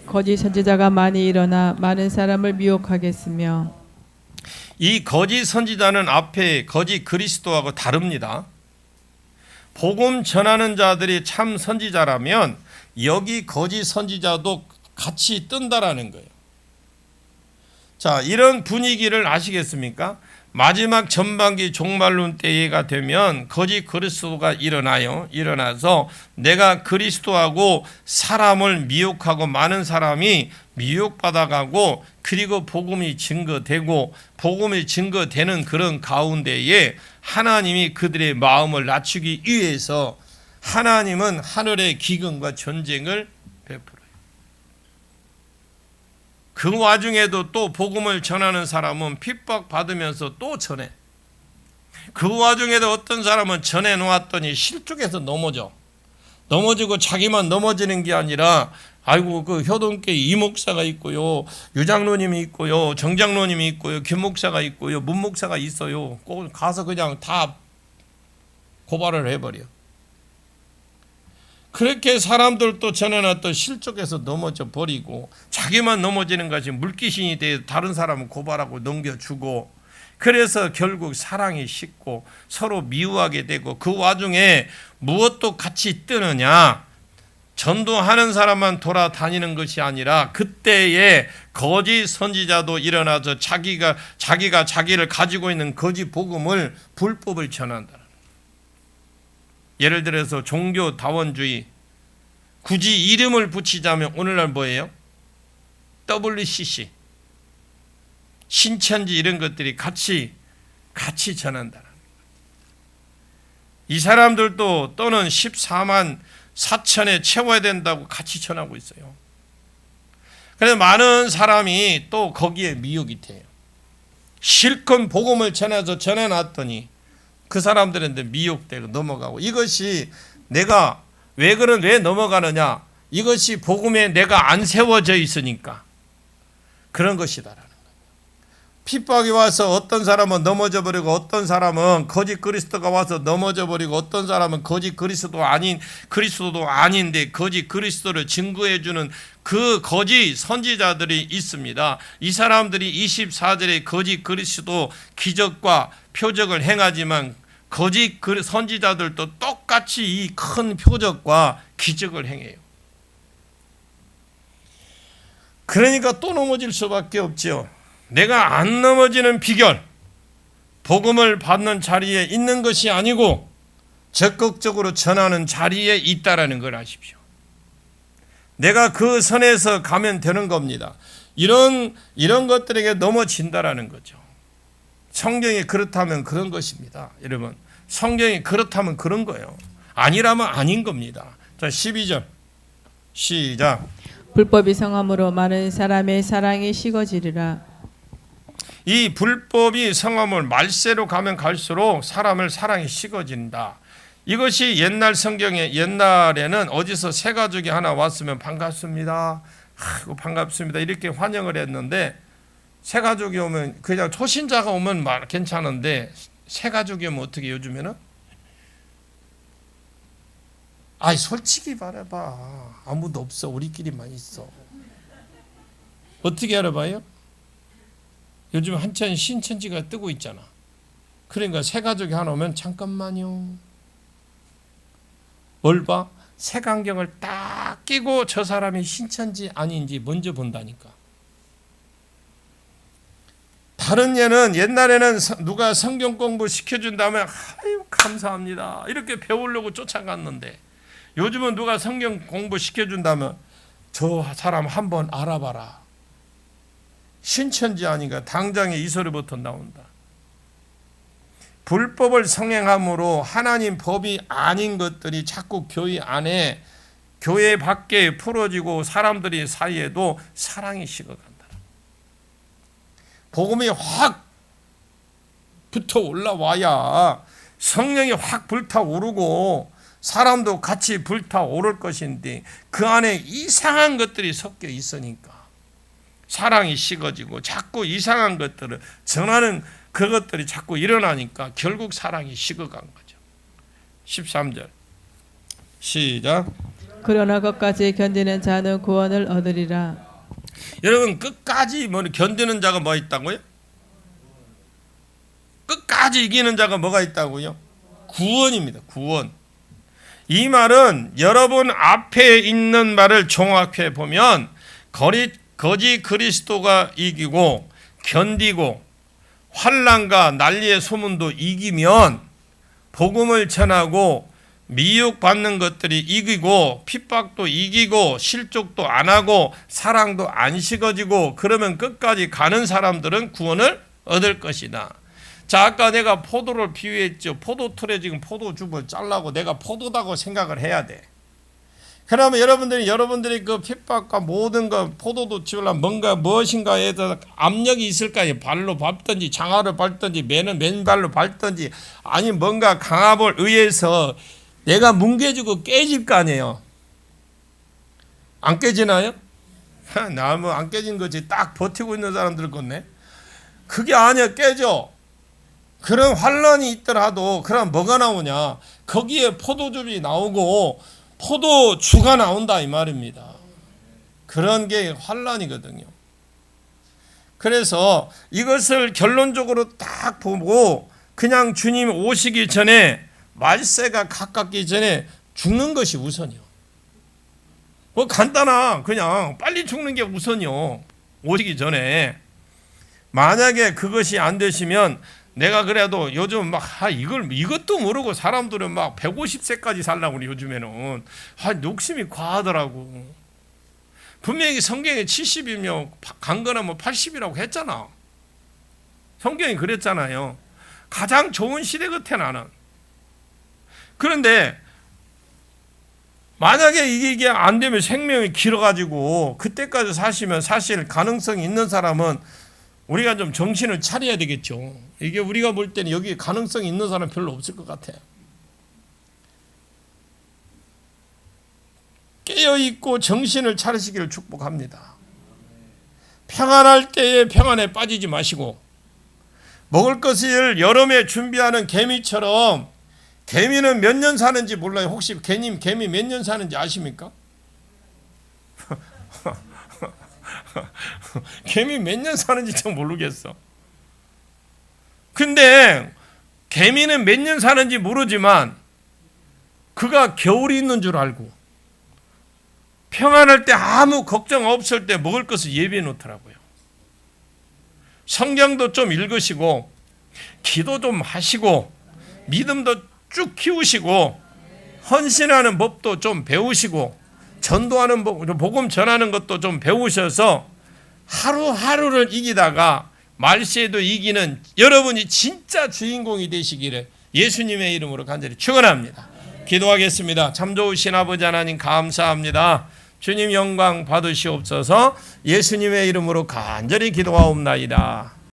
거짓 선지자가 많이 일어나 많은 사람을 미혹하겠으며. 이 거짓 선지자는 앞에 거짓 그리스도하고 다릅니다. 복음 전하는 자들이 참 선지자라면 여기 거짓 선지자도 같이 뜬다라는 거예요. 자, 이런 분위기를 아시겠습니까? 마지막 전반기 종말론 때가 되면 거짓 그리스도가 일어나요. 일어나서 내가 그리스도하고 사람을 미혹하고 많은 사람이 미혹받아가고 그리고 복음이 증거되고 복음이 증거되는 그런 가운데에 하나님이 그들의 마음을 낮추기 위해서 하나님은 하늘의 기근과 전쟁을 베풀어요. 그 와중에도 또 복음을 전하는 사람은 핍박받으면서 또 전해. 그 와중에도 어떤 사람은 전해 놓았더니 실족해서 넘어지고 자기만 넘어지는 게 아니라 아이고 그 효동교회 이 목사가 있고요, 유장로님이 있고요, 정장로님이 있고요, 김 목사가 있고요, 문 목사가 있어요. 꼭 가서 그냥 다 고발을 해버려. 그렇게 사람들도 전해놨던 실족해서 넘어져 버리고 자기만 넘어지는 것이 물귀신이 되어 다른 사람은 고발하고 넘겨주고, 그래서 결국 사랑이 식고 서로 미워하게 되고, 그 와중에 무엇도 같이 뜨느냐, 전도하는 사람만 돌아다니는 것이 아니라 그때에 거짓 선지자도 일어나서 자기가 자기를 가지고 있는 거짓 복음을 불법을 전한다. 예를 들어서 종교다원주의, 굳이 이름을 붙이자면 오늘날 뭐예요? WCC, 신천지 이런 것들이 같이 전한다. 이 사람들도 또는 14만 4천에 채워야 된다고 같이 전하고 있어요. 그래서 많은 사람이 또 거기에 미혹이 돼요. 실컷 복음을 전해놨더니 그 사람들한테 미혹되고 넘어가고, 이것이 내가 왜 넘어가느냐, 이것이 복음에 내가 안 세워져 있으니까 그런 것이다라는 거예요. 핍박이 와서 어떤 사람은 넘어져 버리고 어떤 사람은 거짓 그리스도가 와서 넘어져 버리고 어떤 사람은 거짓 그리스도도 아닌데 거짓 그리스도를 증거해 주는 그 거짓 선지자들이 있습니다. 이 사람들이 24절에 거짓 그리스도 기적과 표적을 행하지만 거짓 선지자들도 똑같이 이 큰 표적과 기적을 행해요. 그러니까 또 넘어질 수밖에 없죠. 내가 안 넘어지는 비결, 복음을 받는 자리에 있는 것이 아니고 적극적으로 전하는 자리에 있다라는 걸 아십시오. 내가 그 선에서 가면 되는 겁니다. 이런 것들에게 넘어진다라는 거죠. 성경이 그렇다면 그런 것입니다. 여러분, 성경이 그렇다면 그런 거예요. 아니라면 아닌 겁니다. 자, 12절 시작. 불법이 성함으로 많은 사람의 사랑이 식어지리라. 이 불법이 성함을 말세로 가면 갈수록 사람을 사랑이 식어진다. 이것이 옛날 성경에, 옛날에는 어디서 새 가족이 하나 왔으면 반갑습니다. 반갑습니다. 이렇게 환영을 했는데, 새 가족이 오면 그냥 초신자가 오면 괜찮은데 새 가족이 오면 어떻게 요즘에는? 아이 솔직히 말해봐. 아무도 없어. 우리끼리만 있어. 어떻게 알아봐요? 요즘 한참 신천지가 뜨고 있잖아. 그러니까 새 가족이 하나 오면 잠깐만요. 뭘 봐? 색안경을 딱 끼고 저 사람이 신천지 아닌지 먼저 본다니까. 다른 예는 옛날에는 누가 성경 공부 시켜준다면 아유 감사합니다 이렇게 배우려고 쫓아갔는데, 요즘은 누가 성경 공부 시켜준다면 저 사람 한번 알아봐라. 신천지 아니까 당장에 이 소리부터 나온다. 불법을 성행함으로 하나님 법이 아닌 것들이 자꾸 교회 안에, 교회 밖에 풀어지고 사람들이 사이에도 사랑이 식어간다. 복음이 확 붙어 올라와야 성령이 확 불타오르고 사람도 같이 불타오를 것인데, 그 안에 이상한 것들이 섞여 있으니까 사랑이 식어지고 자꾸 이상한 것들을 전하는 그것들이 자꾸 일어나니까 결국 사랑이 식어간 거죠. 13절 시작. 그러나 끝까지 견디는 자는 구원을 얻으리라. 여러분 끝까지 견디는 자가 뭐 있다고요? 끝까지 이기는 자가 뭐가 있다고요? 구원입니다. 구원. 이 말은 여러분 앞에 있는 말을 종합해 보면 거짓 그리스도가 이기고 견디고 환난과 난리의 소문도 이기면 복음을 전하고 미혹받는 것들이 이기고 핍박도 이기고 실족도 안 하고 사랑도 안 식어지고 그러면 끝까지 가는 사람들은 구원을 얻을 것이다. 자, 아까 내가 포도를 비유했죠. 포도틀에 지금 포도즙을 잘라고 내가 포도다고 생각을 해야 돼. 그러면 여러분들이 그 핍박과 모든 거 포도도 지으려면 뭔가 무엇인가에 대해서 압력이 있을까요? 발로 밟든지 장화를 밟든지 맨발로 밟든지 아니 뭔가 강압을 의해서 내가 뭉개지고 깨질 거 아니에요. 안 깨지나요? 나 뭐 안 깨진 거지. 딱 버티고 있는 사람들 같네. 그게 아니야. 깨져. 그런 환란이 있더라도 그럼 뭐가 나오냐? 거기에 포도즙이 나오고 포도주가 나온다 이 말입니다. 그런 게 환란이거든요. 그래서 이것을 결론적으로 딱 보고 그냥 주님 오시기 전에 말세가 가깝기 전에 죽는 것이 우선이요. 뭐 간단하. 그냥 빨리 죽는 게 우선이요. 오시기 전에. 만약에 그것이 안 되시면 내가 그래도 요즘 막 이것도 모르고 사람들은 막 150세까지 살라고 그래. 요즘에는 욕심이 과하더라고. 분명히 성경에 70이며 강건하면 뭐 80이라고 했잖아. 성경이 그랬잖아요. 가장 좋은 시대 같아 나는. 그런데 만약에 이게 안 되면 생명이 길어가지고 그때까지 사시면 사실 가능성이 있는 사람은 우리가 좀 정신을 차려야 되겠죠. 이게 우리가 볼 때는 여기 가능성이 있는 사람 별로 없을 것 같아요. 깨어있고 정신을 차리시기를 축복합니다. 평안할 때에 평안에 빠지지 마시고 먹을 것을 여름에 준비하는 개미처럼 개미는 몇 년 사는지 몰라요. 혹시 개미 몇 년 사는지 아십니까? 개미 몇 년 사는지 좀 모르겠어. 근데 개미는 몇 년 사는지 모르지만 그가 겨울이 있는 줄 알고 평안할 때 아무 걱정 없을 때 먹을 것을 예비해 놓더라고요. 성경도 좀 읽으시고 기도 좀 하시고 믿음도 쭉 키우시고 헌신하는 법도 좀 배우시고 전도하는 법, 복음 전하는 것도 좀 배우셔서 하루하루를 이기다가 말세도 이기는 여러분이 진짜 주인공이 되시기를 예수님의 이름으로 간절히 축원합니다. 기도하겠습니다. 참 좋으신 아버지 하나님 감사합니다. 주님 영광 받으시옵소서. 예수님의 이름으로 간절히 기도하옵나이다.